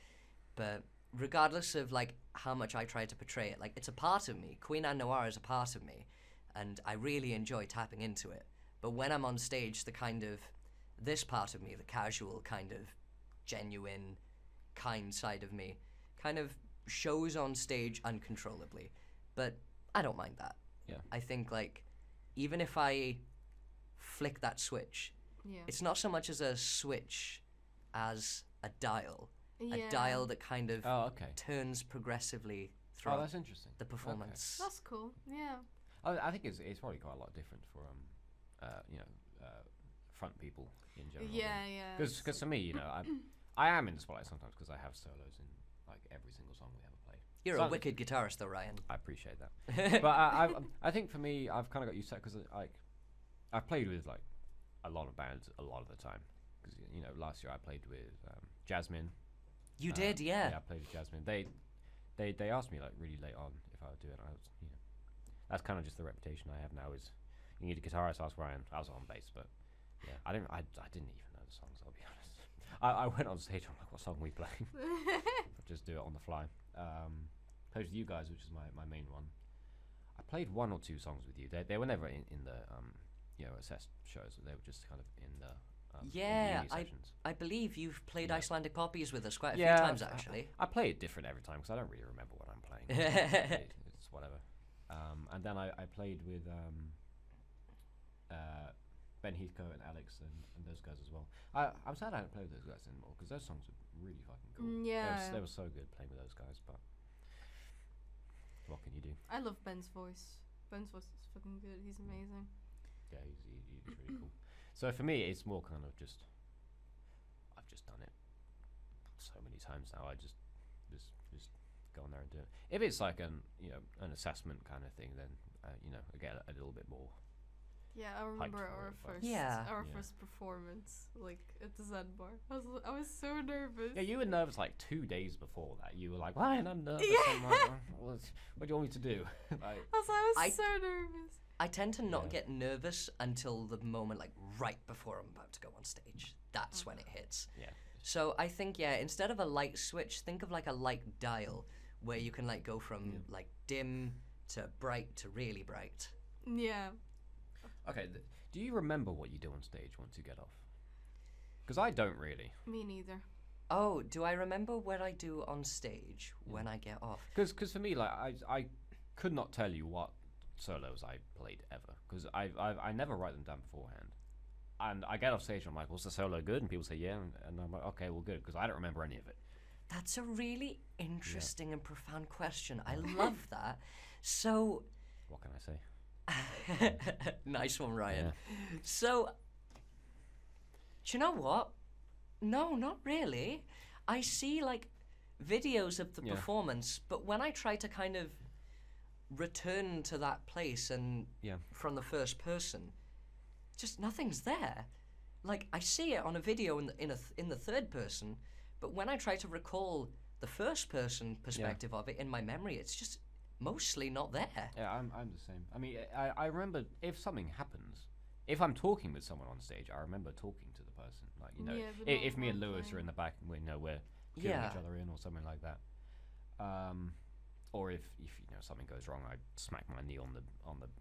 but regardless of like how much I try to portray it, like it's a part of me. Queen Anne Noir is a part of me, and I really enjoy tapping into it. But when I'm on stage, the kind of this part of me, the casual kind of genuine, kind side of me, kind of shows on stage uncontrollably. But I don't mind that. Yeah. I think like even if I flick that switch, it's not so much as a switch as a dial. A dial that kind of turns progressively throughout Oh, that's interesting. the performance. That's cool. Yeah. I think it's probably quite a lot different for front people in general. Yeah. Because for me, you know, I am in the spotlight sometimes because I have solos in like every single song we ever play. You're a wicked guitarist, though, Ryan. I appreciate that. But I think for me, I've kind of got used to that because like I've played with like a lot of bands a lot of the time. Because you know, last year I played with Jasmine. You did, yeah. Yeah, I played with Jasmine. They asked me like really late on if I would do it. And I was, you know, that's kind of just the reputation I have now. Is you need a guitarist? Ask Ryan. I was on bass, but yeah, I didn't even know the songs. I'll be honest. I went on stage. I'm like, what song are we playing? Just do it on the fly. Played with you guys, which is my main one. I played one or two songs with you. They were never in the assessed shows. They were just kind of in the sessions. I believe you've played Icelandic Poppies with us quite a few times, actually. I play it different every time because I don't really remember what I'm playing. It's whatever. And then I played with Ben Heathcote and Alex and those guys as well. I'm sad I don't play with those guys anymore because those songs are really fucking cool. They were so good playing with those guys, but what can you do? I love Ben's voice. Ben's voice is fucking good. He's amazing. Yeah, he's really cool. So for me, it's more kind of just I've just done it so many times now. I just go on there and do it. If it's like an assessment kind of thing, then I get a little bit more. Yeah, I remember our first performance, like at the Zen bar. I was so nervous. Yeah, you were nervous like 2 days before that. You were like, "Ryan, I'm nervous." Yeah. I'm like, what do you want me to do? I was so nervous. I tend to not get nervous until the moment, like right before I'm about to go on stage. That's when it hits. Yeah. So I think instead of a light switch, think of like a light dial where you can like go from like dim to bright to really bright. Yeah. Okay, do you remember what you do on stage once you get off? Because I don't really. Me neither. Oh, do I remember what I do on stage when I get off? Because for me, like I could not tell you what solos I played ever because I never write them down beforehand. And I get off stage and I'm like, was the solo good? And people say yeah, and I'm like, okay, well, good, because I don't remember any of it. That's a really interesting and profound question. I love that. So, what can I say? Nice one, Ryan. Yeah. So, do you know what? No, not really. I see like videos of the performance, but when I try to kind of return to that place and from the first person, just nothing's there. Like I see it on a video in the third person, but when I try to recall the first person perspective of it in my memory, it's just mostly not there. Yeah, I'm the same. I mean, I remember if something happens, if I'm talking with someone on stage, I remember talking to the person. Like, you know, if me and Lewis are in the back and we're queuing each other in or something like that. Or if something goes wrong, I smack my knee on the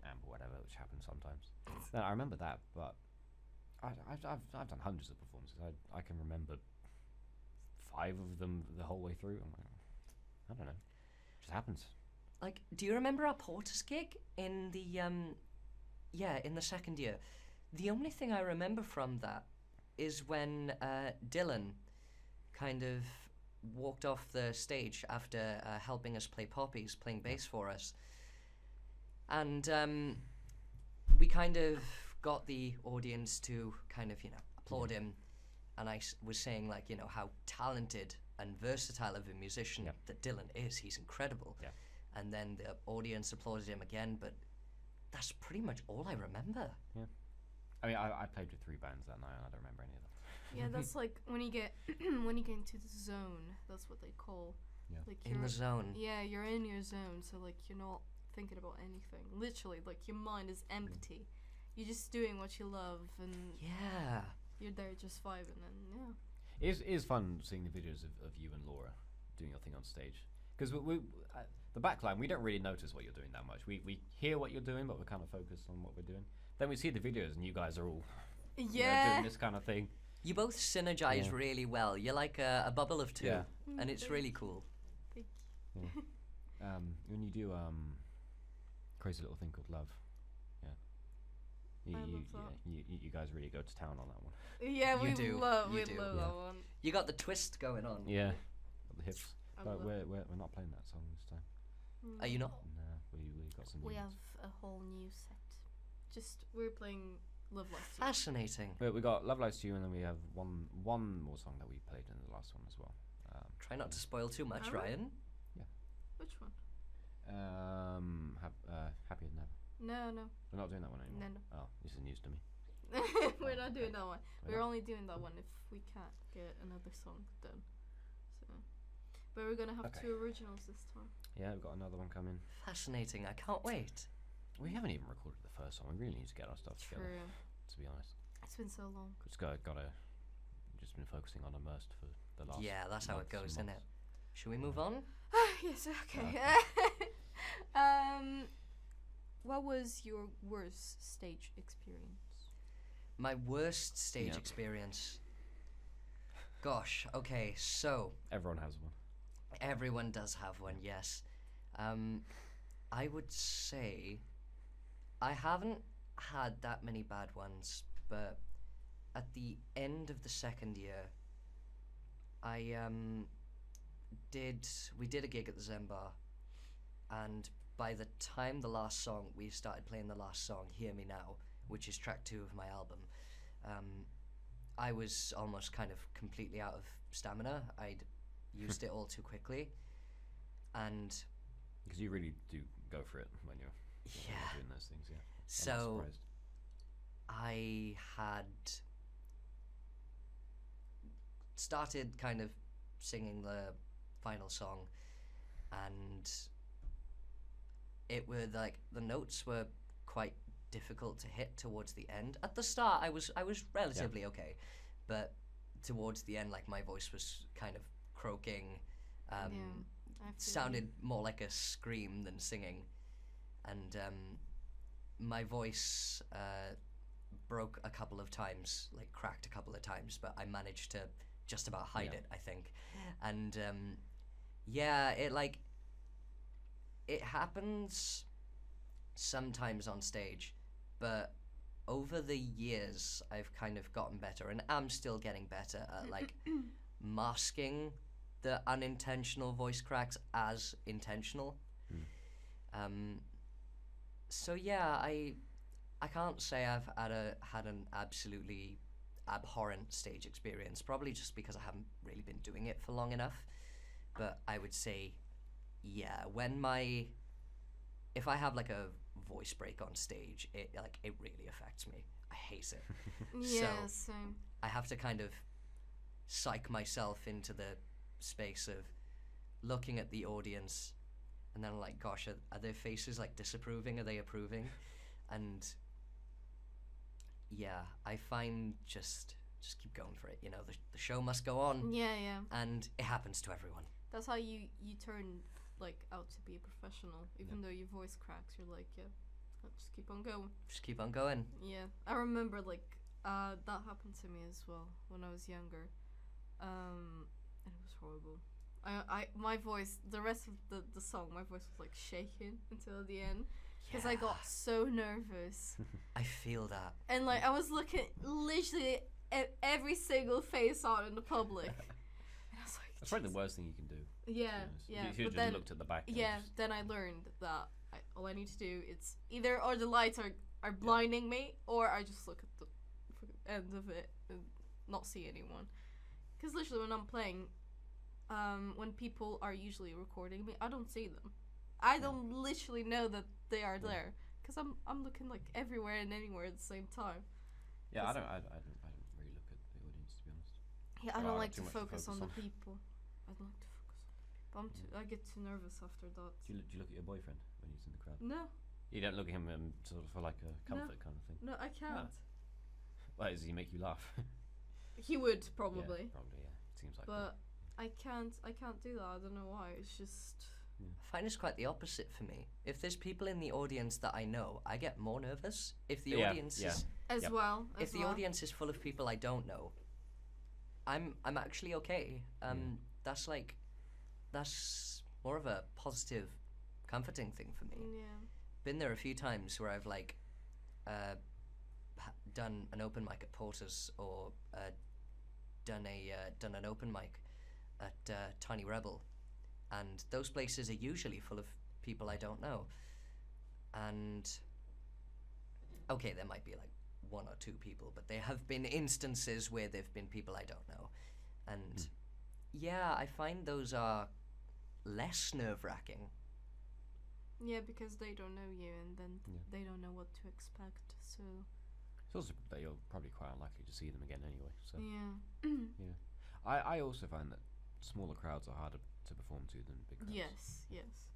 amp or whatever, which happens sometimes. Then I remember that, but I've done hundreds of performances. I can remember 5 of them the whole way through. I'm like, I don't know, it just happens. Like, do you remember our Porter's gig in the in the second year? The only thing I remember from that is when Dylan kind of walked off the stage after helping us play Poppies, playing bass for us. And we kind of got the audience to kind of, applaud him. And I was saying, like, how talented and versatile of a musician that Dylan is. He's incredible. Yeah. And then the audience applauded him again, but that's pretty much all I remember. Yeah. I mean, I played with 3 bands that night, and I don't remember any of them. Yeah, that's like when you get into the zone. That's what they call. Yeah. Like in the zone. Yeah, you're in your zone, so like you're not thinking about anything. Literally, like your mind is empty. You're just doing what you love, and you're there just vibing, and It is fun seeing the videos of you and Laura doing your thing on stage, because we the backline, we don't really notice what you're doing that much. We hear what you're doing, but we're kind of focused on what we're doing. Then we see the videos, and you guys are all doing this kind of thing. You both synergize really well. You're like a bubble of two, and it's really cool. Thank you. When you do Crazy Little Thing Called Love, you guys really go to town on that one. Yeah, we love that one. You got the twist going on. Yeah, the hips. But we're not playing that song this time. Are you not? No, we got some. We have a whole new set. Just we're playing Love Lies to You. Fascinating. We got Love Lies to You, and then we have one more song that we played in the last one as well. Try not to spoil too much, Ryan. Yeah. Which one? Happy as Never. No. We're not doing that one anymore. No. Oh, this is news to me. We're not doing that one. We're only doing that one if we can't get another song done. So, but we're gonna have 2 originals this time. Yeah, we've got another one coming. Fascinating. I can't wait. We haven't even recorded the first one. We really need to get our stuff together. To be honest. It's been so long. Just just been focusing on Immersed for the last. Yeah, that's how it goes, isn't it? Should we move on? Yes. Okay. What was your worst stage experience? My worst stage experience. Gosh. Okay. So. Everyone has one. Everyone does have one. Yes. I would say I haven't had that many bad ones, but at the end of the second year, we did a gig at the Zen Bar, and by the time we started playing the last song, Hear Me Now, which is track 2 of my album, I was almost kind of completely out of stamina. I'd used it all too quickly, and because you really do go for it when you're doing those things, yeah. So I had started kind of singing the final song, and it were like the notes were quite difficult to hit towards the end. At the start, I was relatively okay, but towards the end, like my voice was kind of croaking. Sounded more like a scream than singing, and my voice broke a couple of times, like cracked a couple of times, but I managed to just about hide it, I think. And it happens sometimes on stage, but over the years I've kind of gotten better, and I'm still getting better at like masking the unintentional voice cracks as intentional. So yeah, I can't say I've had an absolutely abhorrent stage experience, probably just because I haven't really been doing it for long enough. But I would say, yeah, if I have like a voice break on stage, it really affects me. I hate it. Same. I have to kind of psych myself into the space of looking at the audience, and then I'm like, gosh, are their faces like disapproving? Are they approving? And yeah, I find just keep going for it. The show must go on. Yeah. And it happens to everyone. That's how you turn like out to be a professional. Even though your voice cracks, you're like, just keep on going. Just keep on going. Yeah, I remember like That happened to me as well when I was younger, and it was horrible. My voice, the rest of the song, my voice was like shaking until the end because I got so nervous. I feel that. And like I was looking literally at every single face out in the public. And I was like, that's probably the worst thing you can do. Yeah, yeah. If you but just then, looked at the back. then I learned that all I need to do is either or the lights are blinding me, or I just look at the end of it and not see anyone. Because literally when I'm playing, when people are usually recording me, I don't see them. I don't literally know that they are there because I'm looking like everywhere and anywhere at the same time. Yeah, I don't really look at the audience, to be honest. Yeah, I don't like to much focus on the people. I don't like to focus on the people. I get too nervous after that. Do you look at your boyfriend when he's in the crowd? No. You don't look at him sort of for like a comfort kind of thing. No, I can't. Why does he make you laugh? He would probably. Yeah, probably, yeah. Seems like but I can't do that. I don't know why. It's just. I find it's quite the opposite for me. If there's people in the audience that I know, I get more nervous. If the audience is as well, if the audience is full of people I don't know, I'm actually okay. That's more of a positive, comforting thing for me. Yeah. Been there a few times where I've like done an open mic at Porter's or done an open mic at Tiny Rebel, and those places are usually full of people I don't know. And okay, there might be like one or two people, but there have been instances where there've been people I don't know, and yeah, I find those are less nerve-wracking. Yeah, because they don't know you, and then they don't know what to expect. So it's also that you're probably quite unlikely to see them again anyway. So yeah. I also find that smaller crowds are harder to perform to than big crowds. Yes.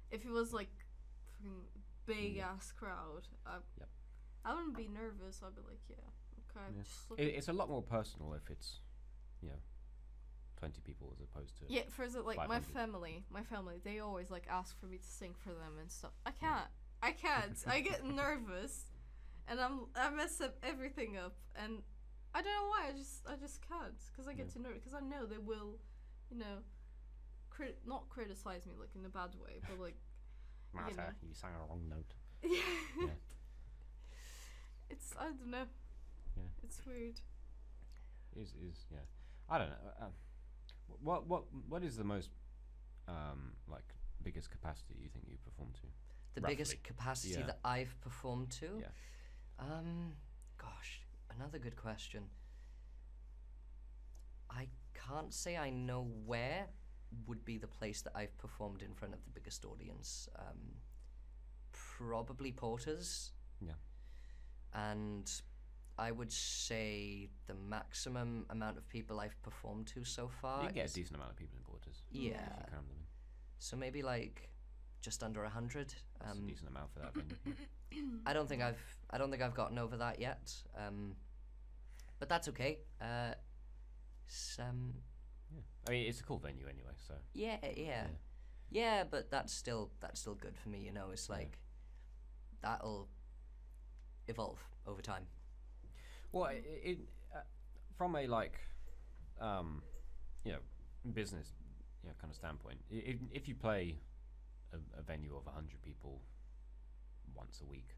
If it was like fucking big ass crowd, I wouldn't be nervous. I'd be like, okay. Yeah. Just look It's a lot more personal if it's 20 people as opposed to for example, like 500. my family, they always like ask for me to sing for them and stuff. I can't. I get nervous, and I mess up everything up, and I don't know why. I just can't, because I get too nervous, because I know they will, not criticize me like in a bad way, but like Martha, you sang a wrong note. Yeah. It's, I don't know. Yeah. It's weird. Is I don't know. What is the most like biggest capacity you think you perform to? The roughly? Biggest capacity that I've performed to? Yeah. Gosh, another good question. I can't say I know where would be the place that I've performed in front of the biggest audience. Probably Porter's. Yeah. And I would say the maximum amount of people I've performed to so far. You can get a decent amount of people in Porters. Yeah. If you cram them in. So maybe like just under 100. That's a decent amount for that venue. I don't think I've gotten over that yet. But that's okay. Yeah. I mean, it's a cool venue anyway, so. Yeah, but that's still good for me, It's like that'll evolve over time. Well, from a business, kind of standpoint, if you play a venue of 100 people once a week,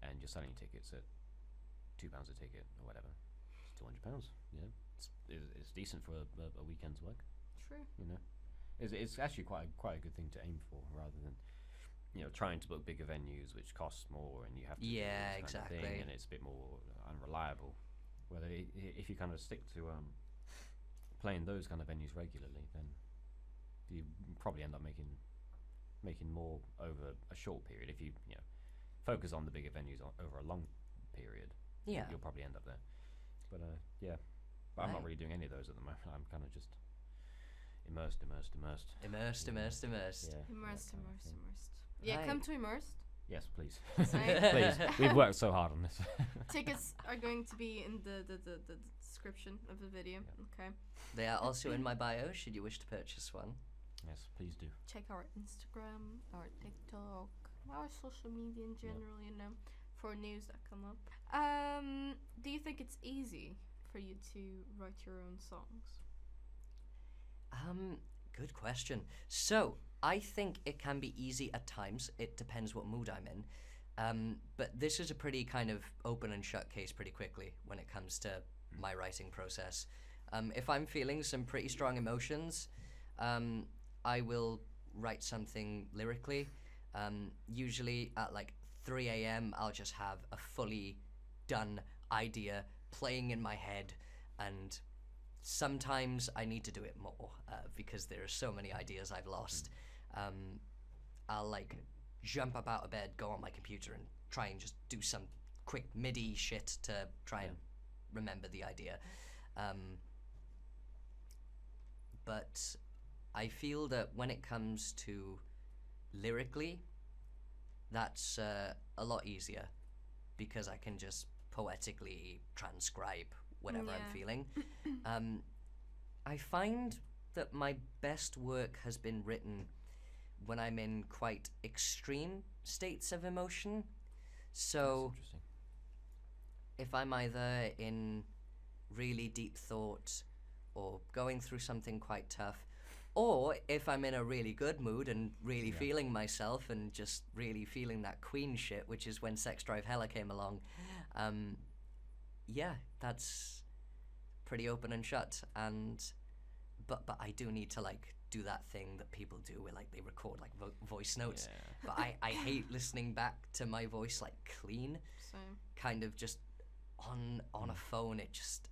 and you're selling tickets at £2 a ticket or whatever, it's £200. It's decent for a weekend's work. True. It's actually quite a good thing to aim for, rather than trying to book bigger venues which cost more and you have to do this exactly kind of thing, and it's a bit more unreliable. Whether if you kind of stick to playing those kind of venues regularly, then you probably end up making more over a short period. If you focus on the bigger venues over a long period, you'll probably end up there. But but I'm not really doing any of those at the moment. I'm kind of just immersed. Yeah, come to Immersed. Yes, please. Same. Please. We've worked so hard on this. Tickets are going to be in the description of the video. Okay. They are also in my bio, should you wish to purchase one. Yes, please do. Check our Instagram, our TikTok, our social media in general, for news that come up. Do you think it's easy for you to write your own songs? Good question. So, I think it can be easy at times. It depends what mood I'm in. But this is a pretty kind of open and shut case pretty quickly when it comes to my writing process. If I'm feeling some pretty strong emotions, I will write something lyrically. Usually at like 3 a.m. I'll just have a fully done idea playing in my head, and sometimes I need to do it more because there are so many ideas I've lost. I'll like jump up out of bed, go on my computer and try and just do some quick MIDI shit to try and remember the idea. But I feel that when it comes to lyrically, that's a lot easier because I can just poetically transcribe whatever I'm feeling. I find that my best work has been written when I'm in quite extreme states of emotion. So if I'm either in really deep thought or going through something quite tough, or if I'm in a really good mood and really feeling myself and just really feeling that Queen shit, which is when Sex Drive Hella came along, that's pretty open and shut. And but I do need to like do that thing that people do where like they record like voice notes. But I hate listening back to my voice like clean. Same. Kind of just on a phone. It just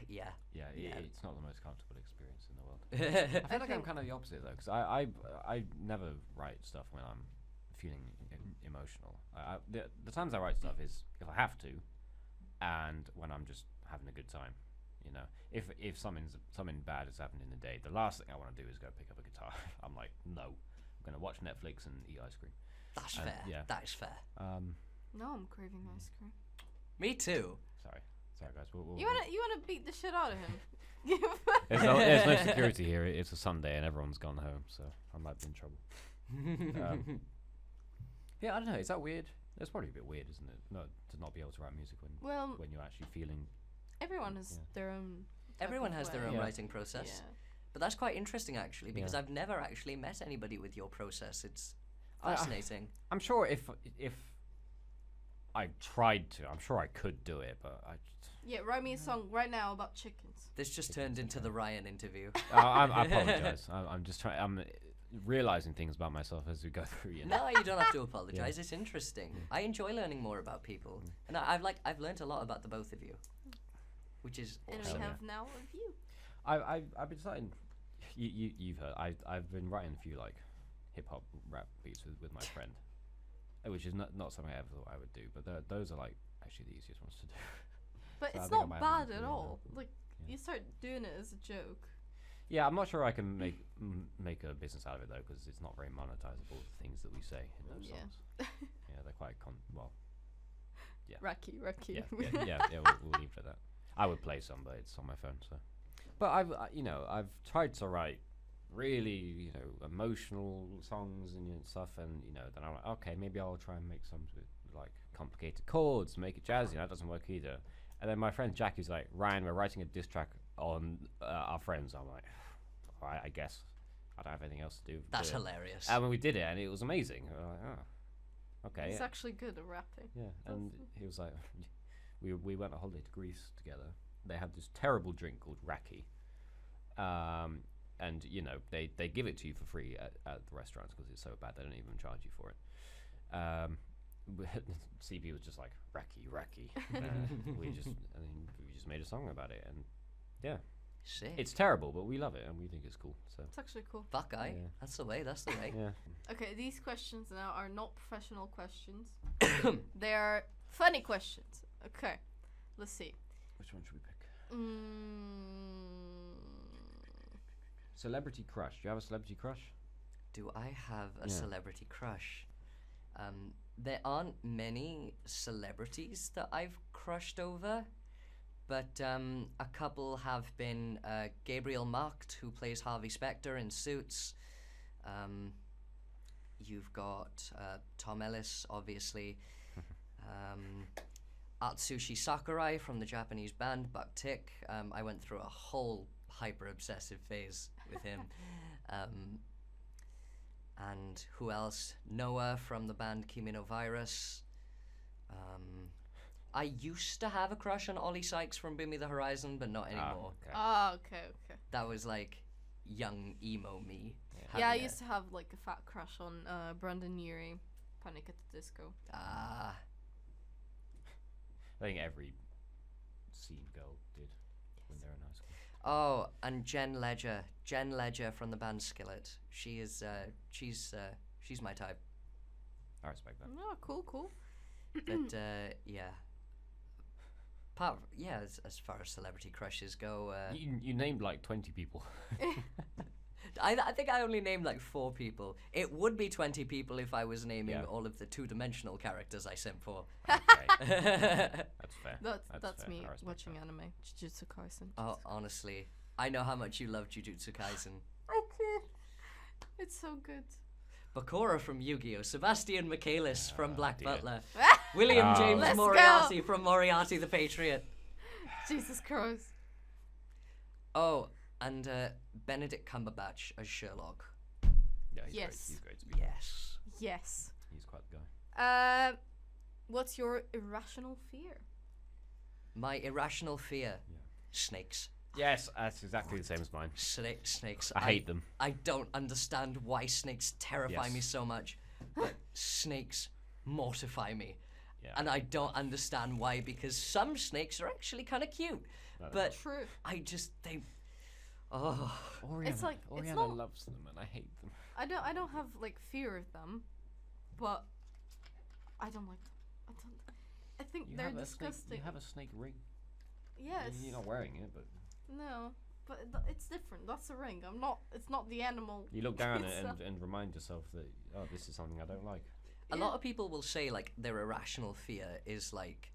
it's not the most comfortable experience in the world. I feel like I'm kind of the opposite though, because I never write stuff when I'm feeling emotional. The times I write stuff is if I have to, and when I'm just having a good time. You know, if something bad has happened in the day, the last thing I want to do is go pick up a guitar. I'm like, no, I'm gonna watch Netflix and eat ice cream. That's fair. Yeah, that is fair. No, I'm craving ice cream. Me too. Sorry guys. You wanna beat the shit out of him? there's no security here. It's a Sunday and everyone's gone home, so I might be in trouble. Yeah, I don't know. Is that weird? That's probably a bit weird, isn't it? No, to not be able to write music when you're actually feeling. Everyone has their own. Everyone has their own writing process, but that's quite interesting actually because I've never actually met anybody with your process. It's fascinating. I'm sure if I tried to, I'm sure I could do it, but I. Write me a song right now about chickens. This just turned into the Ryan interview. I apologize. I'm just trying. I'm realizing things about myself as we go through. You know? No, you don't have to apologize. It's interesting. I enjoy learning more about people, and I've learned a lot about the both of you. Which is awesome. And we have now a view. I've been starting. You've heard. I've been writing a few like hip hop rap beats with my friend, which is not something I ever thought I would do. But those are like actually the easiest ones to do. But so it's not bad at all. Like you start doing it as a joke. Yeah, I'm not sure I can make a business out of it though, because it's not very monetizable. The things that we say in those songs. Yeah, they're quite Racky. Yeah. We'll leave it at that. I would play some, but it's on my phone. So, but I've tried to write really, emotional songs and stuff, and then I'm like, okay, maybe I'll try and make some with like complicated chords, make it jazzy. That doesn't work either. And then my friend Jackie's like, Ryan, we're writing a diss track on our friends. I'm like, all right, I guess I don't have anything else to do. That's hilarious. And when we did it, and it was amazing. We're like, oh, okay. It's actually good at rapping. Yeah, and he was like. We went on holiday to Greece together. They have this terrible drink called raki, and they give it to you for free at the restaurants because it's so bad they don't even charge you for it. CP was just like raki. We just made a song about it, and Sick. It's terrible, but we love it and we think it's cool. So it's actually cool. Fuck, that's the way. Yeah. Okay, these questions now are not professional questions. They are funny questions. Okay, let's see. Which one should we pick? Celebrity crush. Do you have a celebrity crush? Do I have a celebrity crush? There aren't many celebrities that I've crushed over, but a couple have been Gabriel Macht, who plays Harvey Specter in Suits. You've got Tom Ellis, obviously. Atsushi Sakurai from the Japanese band Buck-Tick. I went through a whole hyper-obsessive phase with him. And who else? Noah from the band Kimino Virus. I used to have a crush on Ollie Sykes from Bring Me the Horizon, but not anymore. Okay. Oh, okay. That was like young emo me. Yeah, I used to have like a fat crush on Brandon Urie, Panic at the Disco. Ah. I think every scene girl did when they were in high school. Oh, and Jen Ledger from the band Skillet. She's my type. I respect that. Oh, cool. But yeah. As far as celebrity crushes go, You named like 20 people. I think I only named like 4 people. It would be 20 people if I was naming all of the 2-dimensional characters I sent for. Okay. That's fair. That's fair. me I respect watching that. anime. Jujutsu Kaisen. Oh, honestly, I know how much you love Jujutsu Kaisen. Okay. It's so good. Bakura from Yu-Gi-Oh! Sebastian Michaelis from Black dear. Butler. William James Let's Moriarty from Moriarty the Patriot. Jesus Christ. Oh, and Benedict Cumberbatch as Sherlock. Yeah, he's Yes. great. He's great to be honest. Yes. He's quite the guy. What's your irrational fear? My irrational fear. Yeah. Snakes. Yes, that's exactly the same as mine. Snakes. I hate them. I don't understand why snakes terrify Yes. me so much, but snakes mortify me. Yeah. And I don't understand why, because some snakes are actually kind of cute. But True. Oriana, It's like it's Oriana not. loves them and I hate them. I don't have like fear of them, but I don't like them. I think You they're have a disgusting. snake, you have a snake ring. Yes. You're not wearing it, but No, but it's different. That's a ring. I'm not. It's not the animal. you look down itself. and remind yourself that, oh, this is something I don't like. A lot of people will say like their irrational fear is like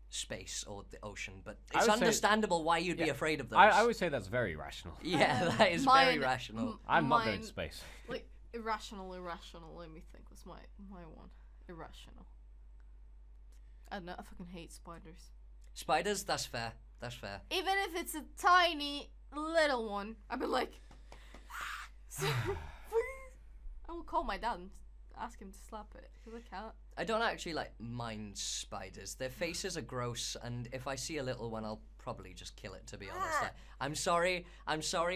space or the ocean, but I it's would say- understandable why you'd be Yeah. afraid of those. I would say that's very rational. Yeah, that is very rational. I'm not going mine- to space. Like irrational. Let me think. What's my one? Irrational. I don't know. I fucking hate spiders. Spiders, that's fair. That's fair. Even if it's a tiny little one, I'd be like, please. I will call my dad and ask him to slap it because I can't. I don't actually like mind spiders. Their faces are gross, and if I see a little one, I'll probably just kill it. To be honest, I'm sorry.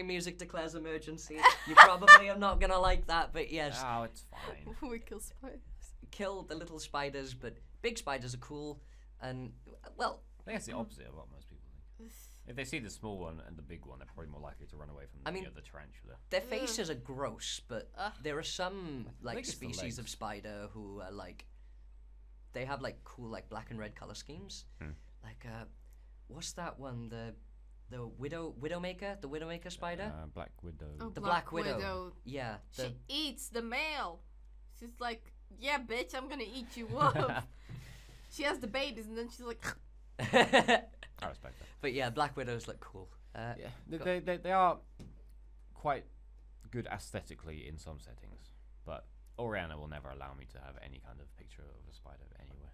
Music declares emergency. You probably are not gonna like that, but yes, Oh, it's fine. We kill spiders. kill the little spiders. But big spiders are cool, and well, I think that's the opposite of what most people think. If they see the small one and the big one, they're probably more likely to run away from the tarantula. their faces are gross. But there are some like think it's the species legs. of spider who are like, they have like cool like black and red color schemes. Like what's that one? The widowmaker, the widowmaker spider. Black widow. Oh, The Black Widow. Yeah. She eats the male. She's like, yeah, bitch, I'm gonna eat you up. She has the babies and then she's like. I respect that. But yeah, Black Widows look cool. Yeah, they are quite good aesthetically in some settings, but Oriana will never allow me to have any kind of picture of a spider anywhere.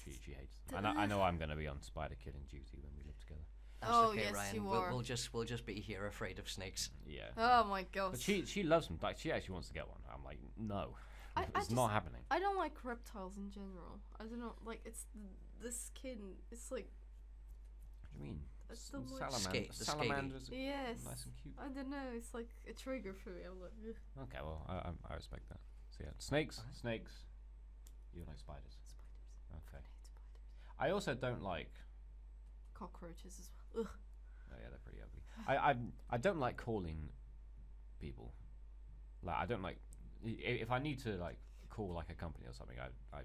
She hates them. I know I'm going to be on spider killing duty when we live together. That's Oh, okay, yes, Ryan. you We'll are. just be here afraid of snakes. Yeah. Oh my god. But she loves them. Like, she actually wants to get one. I'm like, no, I it's not happening. I don't like reptiles in general. I don't know. Like it's the skin. It's like. What do you mean? It's the word- Salamanders are Yes. nice and cute. I don't know. It's like a trigger for me. I'm like. Ugh. Okay, well, I respect that. So yeah, snakes. You like spiders. Okay. I also don't like. Cockroaches as well. Ugh. Oh yeah, they're pretty ugly. I don't like calling people. Like, I don't like if I need to like call like a company or something. I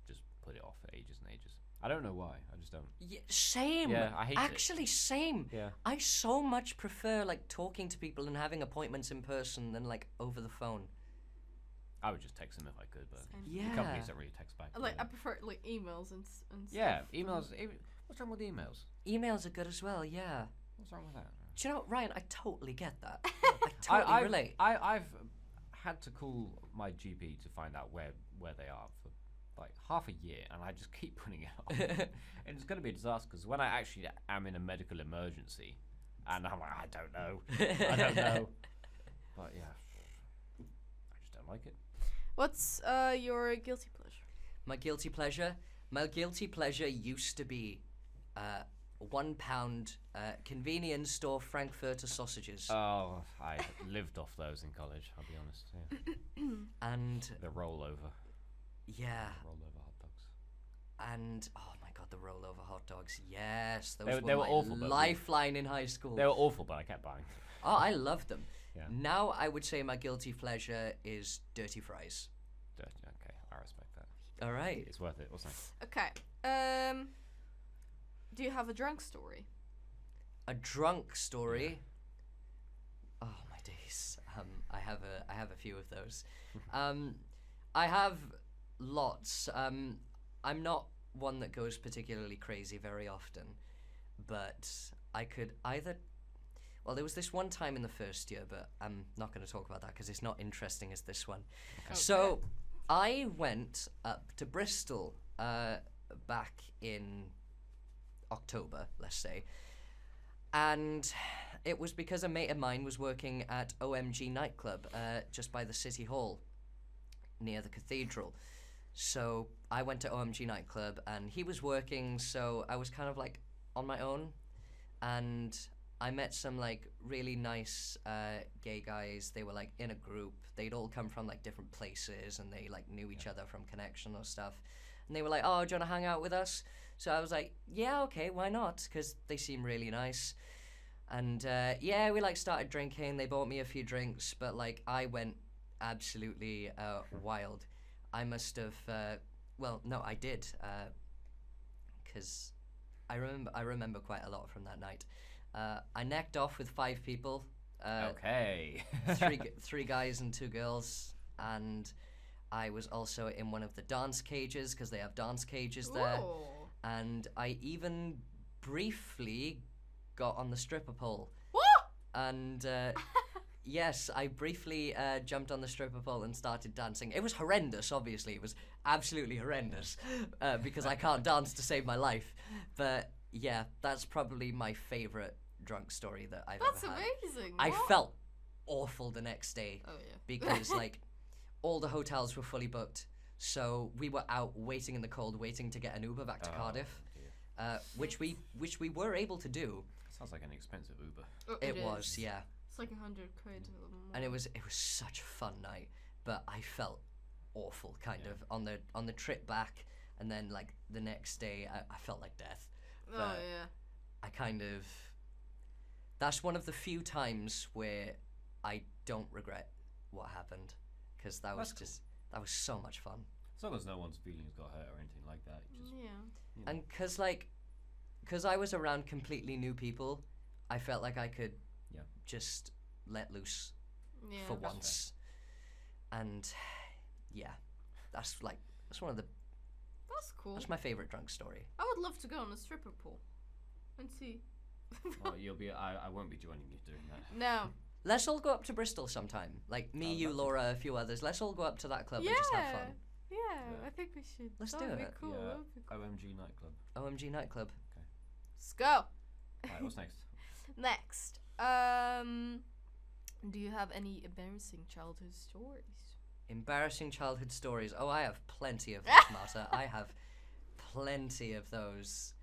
just put it off for ages and ages. I don't know why. I just don't. Yeah, same. Yeah, I hate it. Actually, same. Yeah. I so much prefer like talking to people and having appointments in person than like over the phone. I would just text them if I could, but Yeah. the companies don't really text back. Like do I they? prefer like emails and Yeah, stuff. emails. What's wrong with emails? Emails are good as well. Yeah. What's wrong with that? Do you know, Ryan? I totally get that. I totally relate. I've had to call my GP to find out where they are for like half a year, and I just keep putting it off. And it's going to be a disaster because when I actually am in a medical emergency, and I'm like, I don't know. But yeah, I just don't like it. What's your guilty pleasure? My guilty pleasure? My guilty pleasure used to be £1 convenience store Frankfurter sausages. Oh, I lived off those in college, I'll be honest. Yeah. And The rollover. yeah, Rollover hot dogs. and oh my god, the rollover hot dogs. Yes, those They were were my awful, but lifeline in high school. They were awful, but I kept buying them. Oh, I loved them. Yeah. Now I would say my guilty pleasure is dirty fries. Okay, I respect that. All right. It's worth it. What's next? Okay. Do you have a drunk story? A drunk story. Oh my days. I have a few of those. I have lots. I'm not one that goes particularly crazy very often, but I could either. Well, there was this one time in the first year, but I'm not going to talk about that because it's not interesting as this one. Okay. So, I went up to Bristol back in October, let's say, and it was because a mate of mine was working at OMG nightclub just by the City Hall near the cathedral. So I went to OMG nightclub and he was working, so I was kind of like on my own, and I met some like really nice gay guys. They were like in a group. They'd all come from like different places, and they like knew each other from connection or stuff. And they were like, "Oh, do you want to hang out with us?" So I was like, "Yeah, okay, why not?" Because they seem really nice. And yeah, we like started drinking. They bought me a few drinks, but like I went absolutely wild. I must have. Well, no, I did. Because I remember quite a lot from that night. I necked off with 5 people. Okay. three guys and 2 girls, and I was also in one of the dance cages because they have dance cages there. Ooh. And I even briefly got on the stripper pole. What? And yes, I briefly jumped on the stripper pole and started dancing. It was horrendous, obviously. It was absolutely horrendous because I can't dance to save my life. But yeah, that's probably my favorite drunk story that I've That's ever had. amazing. I What? felt awful the next day Oh yeah. because like all the hotels were fully booked, so we were out waiting in the cold, waiting to get an Uber back to Cardiff, dear. which we were able to do. Sounds like an expensive Uber. Oh, It is. was, yeah, It's like 100 quid. or more. and it was such a fun night, but I felt awful kind Yeah. of on the trip back, and then like the next day I felt like death. Oh but- yeah. I kind of. That's one of the few times where I don't regret what happened, because that was That's just that was so much fun. As long as no one's feelings got hurt or anything like that. Just, Yeah. you know. And because I was around completely new people, I felt like I could Yeah. just let loose Yeah. for That's once. And yeah, that's one of the That's cool. that's my favorite drunk story. I would love to go on a stripper pole and see. Oh, you'll be. I won't be joining you doing that. No. Let's all go up to Bristol sometime. Like me, you, lovely. Laura, a few others. Let's all go up to that club and just have fun. Yeah, Yeah. I think we should. Let's that do would it. be cool. Yeah. That would be cool. OMG nightclub. OMG nightclub. Let's go. Alright, what's next? Next. Do you have any embarrassing childhood stories? Embarrassing childhood stories. Oh, I have plenty of those, Marta. I have plenty of those,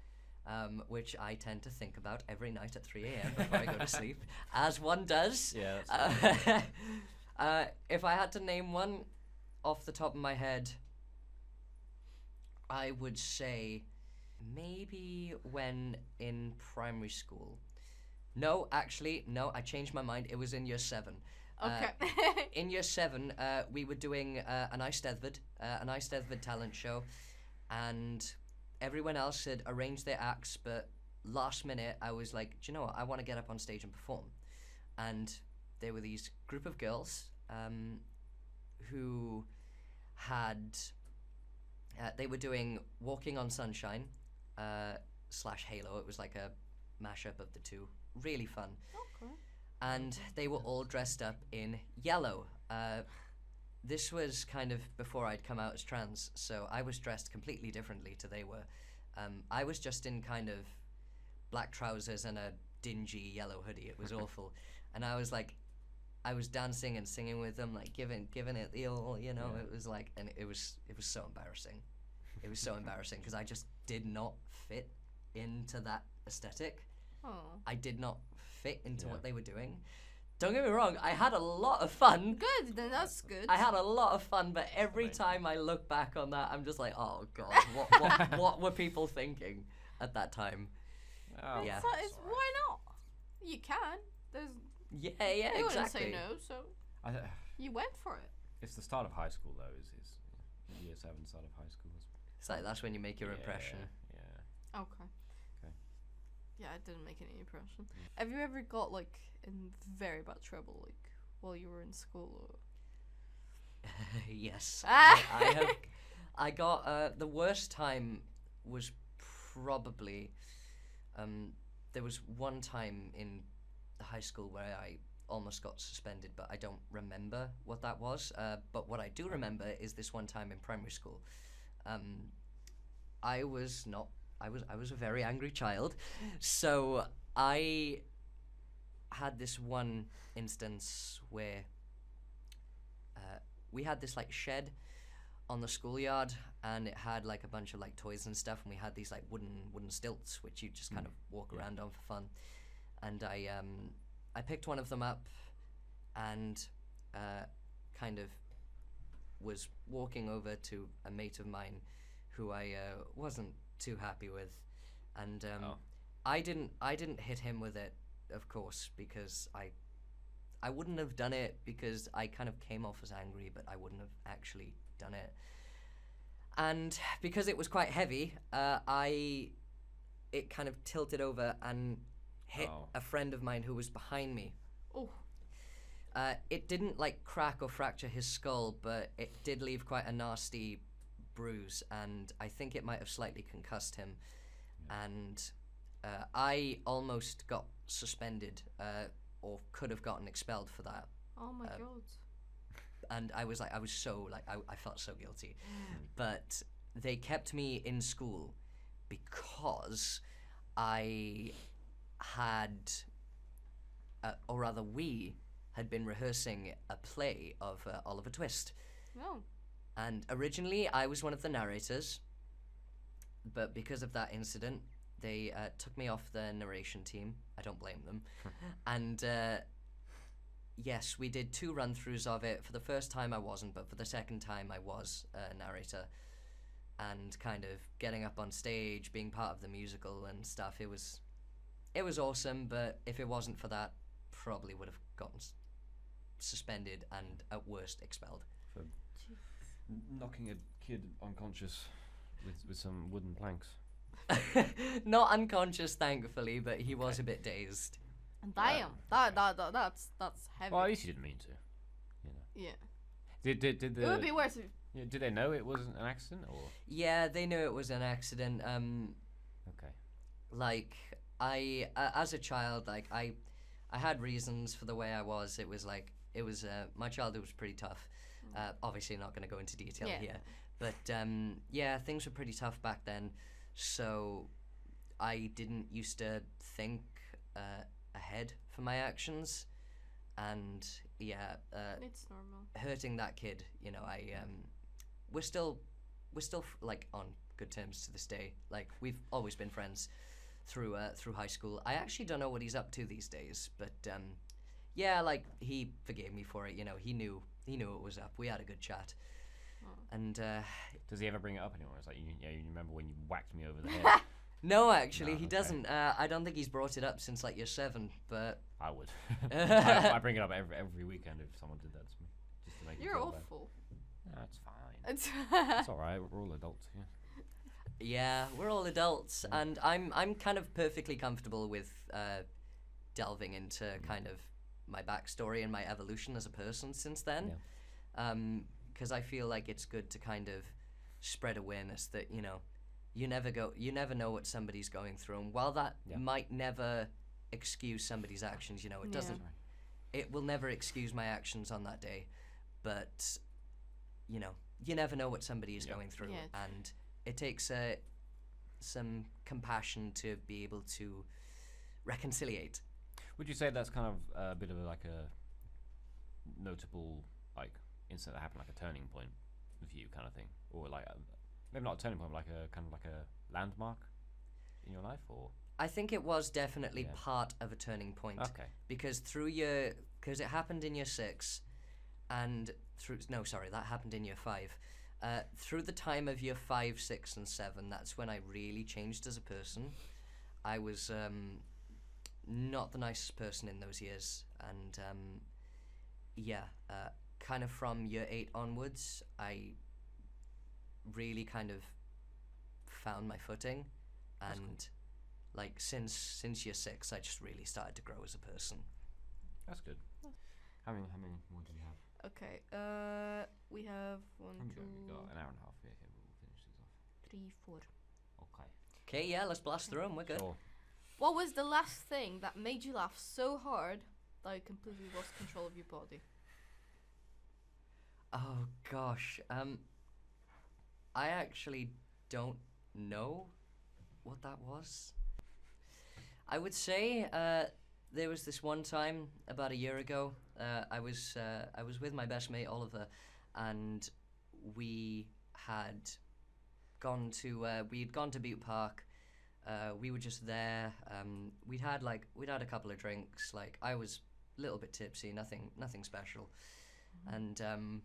which I tend to think about every night at 3 a.m. before I go to sleep, as one does. Yeah. That's If I had to name one off the top of my head, I would say maybe when in primary school. No, actually, no, I changed my mind. It was in year 7. Okay. In year 7, we were doing an Eisteddfod talent show, and everyone else had arranged their acts, but last minute I was like, do you know what, I want to get up on stage and perform. And there were these group of girls who had, they were doing Walking on Sunshine / Halo. It was like a mashup of the two. Really fun. Okay. And they were all dressed up in yellow. this was kind of before I'd come out as trans, so I was dressed completely differently to they were. I was just in kind of black trousers and a dingy yellow hoodie. It was awful. And I was like, I was dancing and singing with them, like giving it the all, you know. It was like, and it was so embarrassing. It was so embarrassing because I just did not fit into that aesthetic. Oh. I did not fit into what they were doing. Don't get me wrong, I had a lot of fun. Good, then that's good. I had a lot of fun, but every time I look back on that, I'm just like, oh god, what were people thinking at that time? Oh, Yeah. Why not? You can. There's. Yeah, You wouldn't exactly. say no, so you went for it. It's the start of high school though. Is year 7 start of high school? It's like that's when you make your impression. Yeah. Okay. Okay. Yeah, it didn't make any impression. Have you ever got like in very bad trouble, like while you were in school? Or? Yes. I have. I got the worst time was probably. There was one time in high school where I almost got suspended, but I don't remember what that was. But what I do remember is this one time in primary school. I was a very angry child, so I had this one instance where we had this like shed on the schoolyard, and it had like a bunch of like toys and stuff, and we had these like wooden stilts which you just kind of walk around on for fun. And I picked one of them up and kind of was walking over to a mate of mine who I wasn't too happy with, and I didn't hit him with it, of course, because I wouldn't have done it because I kind of came off as angry, but I wouldn't have actually done it. And because it was quite heavy, it kind of tilted over and hit a friend of mine who was behind me. Oh. It didn't like crack or fracture his skull, but it did leave quite a nasty bruise, and I think it might have slightly concussed him. And I almost got suspended, or could have gotten expelled for that. Oh my god. And I felt so guilty. But they kept me in school because I had, or rather we had been rehearsing a play of Oliver Twist. Oh. And originally I was one of the narrators, but because of that incident, they took me off the narration team. I don't blame them. And yes, we did 2 run-throughs of it. For the first time I wasn't, but for the second time I was a narrator. And kind of getting up on stage, being part of the musical and stuff, it was awesome, but if it wasn't for that, probably would have gotten suspended and at worst expelled. For knocking a kid unconscious with some wooden planks. Not unconscious, thankfully, but he was a bit dazed. Damn, that's heavy. Well, at least you didn't mean to. You know. Yeah. Did the? It would be worse if. Yeah, did they know it wasn't an accident, or? Yeah, they knew it was an accident. Okay. Like I, as a child, like I had reasons for the way I was. It was my childhood was pretty tough. Obviously, not going to go into detail here, but yeah, things were pretty tough back then. So I didn't used to think ahead for my actions, and it's normal. Hurting that kid, you know, we're still like on good terms to this day. Like we've always been friends through high school. I actually don't know what he's up to these days, but yeah, like he forgave me for it. You know, he knew it was up. We had a good chat. And does he ever bring it up anymore? It's like, you remember when you whacked me over the head? No, actually, No, he okay. doesn't. I don't think he's brought it up since like year 7, but I would. I bring it up every weekend if someone did that to me, just to make me You're feel awful. bad. That's fine. It's It's all right. We're all adults here. yeah, we're all adults, and I'm kind of perfectly comfortable with delving into kind of my backstory and my evolution as a person since then. Because I feel like it's good to kind of spread awareness that, you know, you never know what somebody's going through, and while that might never excuse somebody's actions, you know, it doesn't. It will never excuse my actions on that day, but you know, you never know what somebody is Yeah. going through, Yeah. and it takes some compassion to be able to reconciliate. Would you say that's kind of a bit of like a notable like incident that happened, like a turning point for you, kind of thing, or like maybe not a turning point, but like a kind of like a landmark in your life, or? I think it was definitely Yeah. part of a turning point. Okay. Because because it happened in year 6, and that happened in year 5. Through the time of year 5, 6, and 7, that's when I really changed as a person. I was not the nicest person in those years, and kind of from year 8 onwards, I really kind of found my footing, and like since year 6, I just really started to grow as a person. That's good. How many more do you have? Okay. We have one, How many two, we got? An hour and a half. Yeah, okay, we'll finish these off. 3, 4. Okay. Okay, yeah, let's blast through them. We're good. Sure. What was the last thing that made you laugh so hard that you completely lost control of your body? Oh gosh, I actually don't know what that was. I would say there was this one time about a year ago. I was with my best mate Oliver, and we had gone to Butte Park. We were just there. We'd had a couple of drinks. Like, I was a little bit tipsy, nothing special, and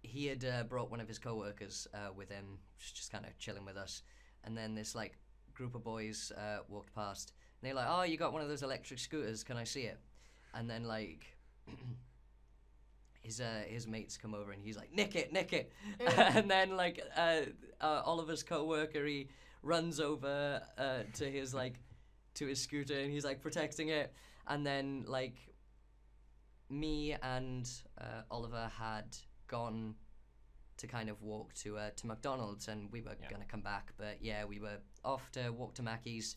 he had brought one of his co-workers with him, just kind of chilling with us. And then this like group of boys walked past, and they're like, "Oh, you got one of those electric scooters? Can I see it?" And then like his mates come over, and he's like, "Nick it!" And then like Oliver's co-worker, he runs over to his scooter, and he's like protecting it. And then like me and Oliver had gone to kind of walk to McDonald's, and we were gonna come back, but yeah, we were off to walk to Mackey's,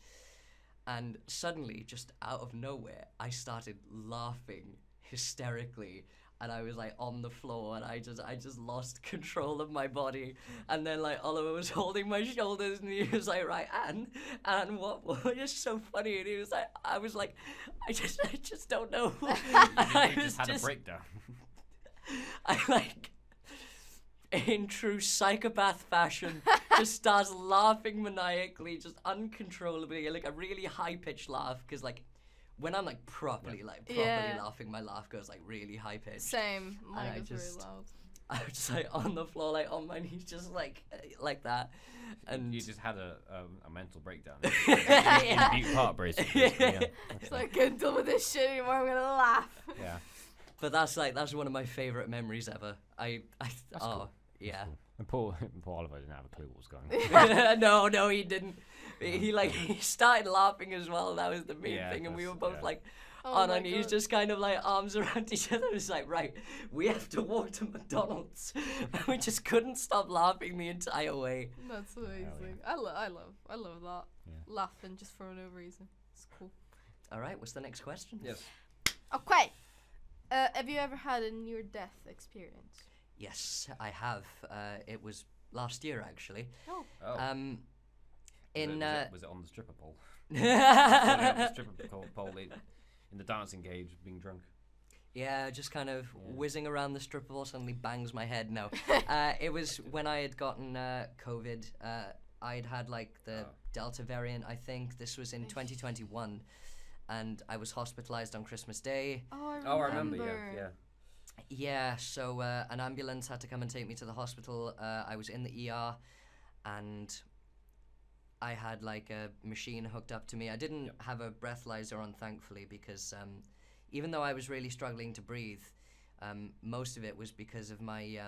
and suddenly, just out of nowhere, I started laughing hysterically, and I was like on the floor, and I just lost control of my body. And then like Oliver was holding my shoulders, and he was like, "Right, Anne, what is so funny?" And he was like, I was like, I just don't know. I just had a breakdown. I like, in true psychopath fashion, just starts laughing maniacally, just uncontrollably, like a really high-pitched laugh, because like when I'm like properly laughing, my laugh goes like really high-pitched. Same. Mine was very loud. I was just like on the floor, like on my knees, just like that. And you just had a mental breakdown in Butte Park, basically. Yeah. It's like, I can't deal with this shit anymore, I'm gonna laugh. Yeah. But that's one of my favorite memories ever. That's cool. Yeah. And poor Oliver didn't have a clue what was going on. No, he didn't. He started laughing as well. That was the main thing, and we were both like on our knees, just kind of like arms around each other. It's like, right, we have to walk to McDonald's. And we just couldn't stop laughing the entire way. That's amazing. Yeah. I love that. Yeah. Laughing just for no reason. It's cool. All right, what's the next question? Yes. Okay. Have you ever had a near-death experience? Yes, I have. It was last year, actually. Oh. Was it on the stripper pole? The stripper pole in the dancing cage, being drunk. Yeah, just kind of whizzing around the stripper pole, suddenly bangs my head. No, it was when I had gotten COVID. I'd had like the Delta variant, I think. This was in 2021. And I was hospitalized on Christmas Day. Oh, I remember. Yeah. Yeah, so an ambulance had to come and take me to the hospital. I was in the ER, and I had like a machine hooked up to me. I didn't have a breathalyzer on, thankfully, because even though I was really struggling to breathe, most of it was because of my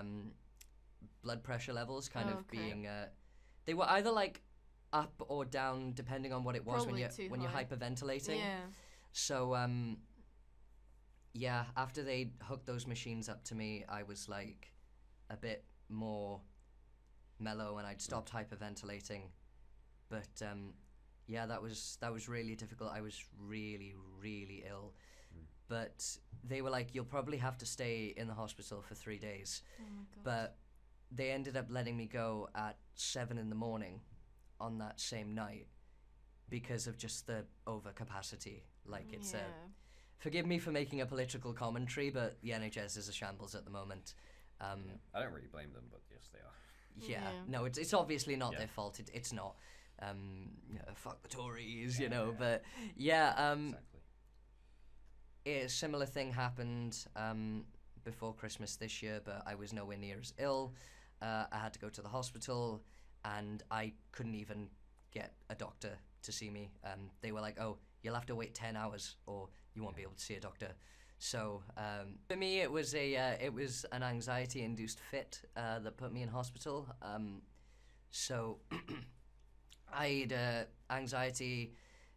blood pressure levels being... they were either like up or down, depending on what it was when you're hyperventilating. Yeah. So, after they hooked those machines up to me, I was like a bit more mellow, and I'd stopped hyperventilating. But that was really difficult. I was really, really ill. but they were like, you'll probably have to stay in the hospital for 3 days. Oh my god. But they ended up letting me go at 7 in the morning on that same night because of just the overcapacity. Like, it's forgive me for making a political commentary, but the NHS is a shambles at the moment. I don't really blame them, but yes, they are. Yeah, no, it's obviously not their fault. It's not. Fuck the Tories, you know. But yeah, Exactly. a similar thing happened before Christmas this year, but I was nowhere near as ill. I had to go to the hospital, and I couldn't even get a doctor to see me. They were like, "Oh, you'll have to wait 10 hours, or you won't be able to see a doctor." So for me, it was an anxiety-induced fit that put me in hospital. So I had anxiety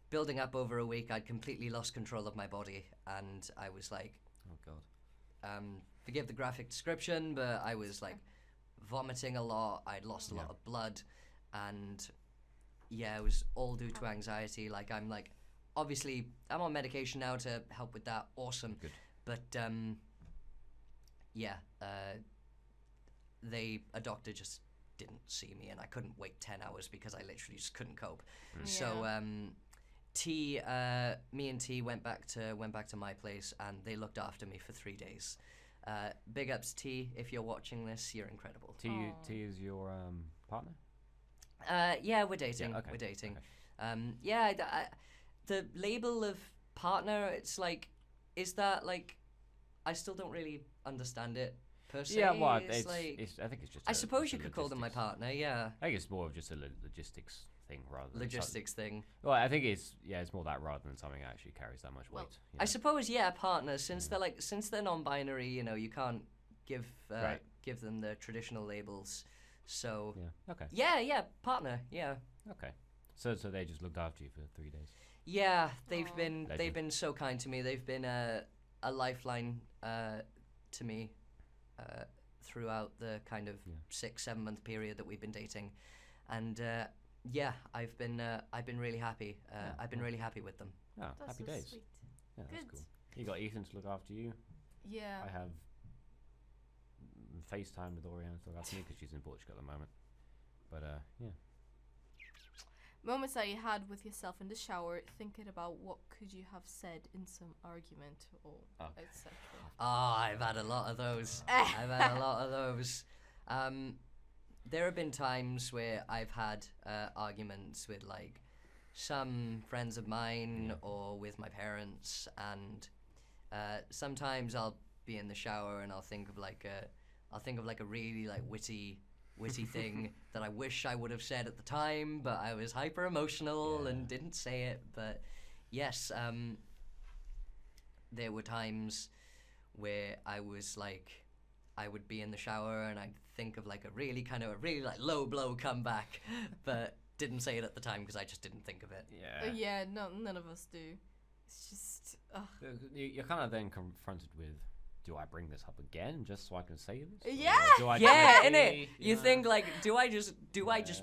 building up over a week. I'd completely lost control of my body, and I was like, "Oh God." Forgive the graphic description, but I was like vomiting a lot. I'd lost a lot of blood, and it was all due to anxiety. Like, obviously, I'm on medication now to help with that. Awesome. Good. But, a doctor just didn't see me, and I couldn't wait 10 hours because I literally just couldn't cope. So, me and T went back to my place, and they looked after me for 3 days. Big ups, T. If you're watching this, you're incredible. T is your partner? We're dating. Yeah, okay. We're dating. Okay. The label of partner, it's like, is that like, I still don't really understand it per se. Yeah, well, it's I think it's just. I suppose you could call them my partner. Yeah. I think it's more of just a logistics thing rather than Logistics thing. Well, I think it's more that rather than something that actually carries that much weight. You know? I suppose partners, since they're non-binary, you know, you can't give them the traditional labels. So yeah, okay. Yeah, partner. Yeah. Okay. So they just looked after you for 3 days. Yeah, they've been Legend. so kind to me. They've been a lifeline to me throughout the kind of 6-7 month period that we've been dating, and I've been really happy. I've been really happy with them. Oh, That's happy so days. sweet. Yeah, that's Good. cool. You got Ethan to look after you. Yeah. I have FaceTime with Oriana to look after me because she's in Portugal at the moment. But yeah. Moments that you had with yourself in the shower, thinking about what could you have said in some argument or etc. I've had a lot of those. I've had a lot of those. There have been times where I've had arguments with like some friends of mine or with my parents, and sometimes I'll be in the shower and I'll think of like a really like witty thing that I wish I would have said at the time, but I was hyper emotional and didn't say it. But yes, there were times where I was like, I would be in the shower and I'd think of like a really like low blow comeback, but didn't say it at the time because I just didn't think of it. Yeah. None of us do. It's just You're kind of then confronted with, do I bring this up again just so I can say this? Yeah. Or do I innit? You think like, do I just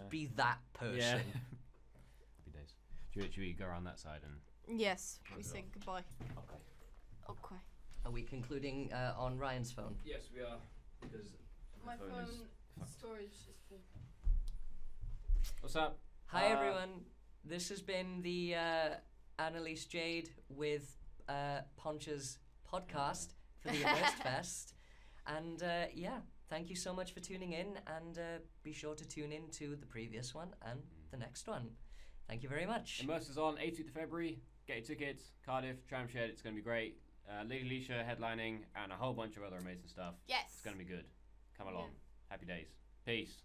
be that person? Yeah. Happy days. Should we go around that side and? yes. We say goodbye. Okay. Are we concluding on Ryan's phone? Yes, we are. Because My phone storage is full. What's up? Hi everyone. This has been the Annalise Jade with Poncha's podcast for the Immersed Fest. And thank you so much for tuning in, and be sure to tune in to the previous one and the next one. Thank you very much. Immersed is on 18th of February. Get your tickets. Cardiff, Tramshed. It's going to be great. Lady Leisha headlining and a whole bunch of other amazing stuff. Yes. It's going to be good. Come along. Happy days. Peace.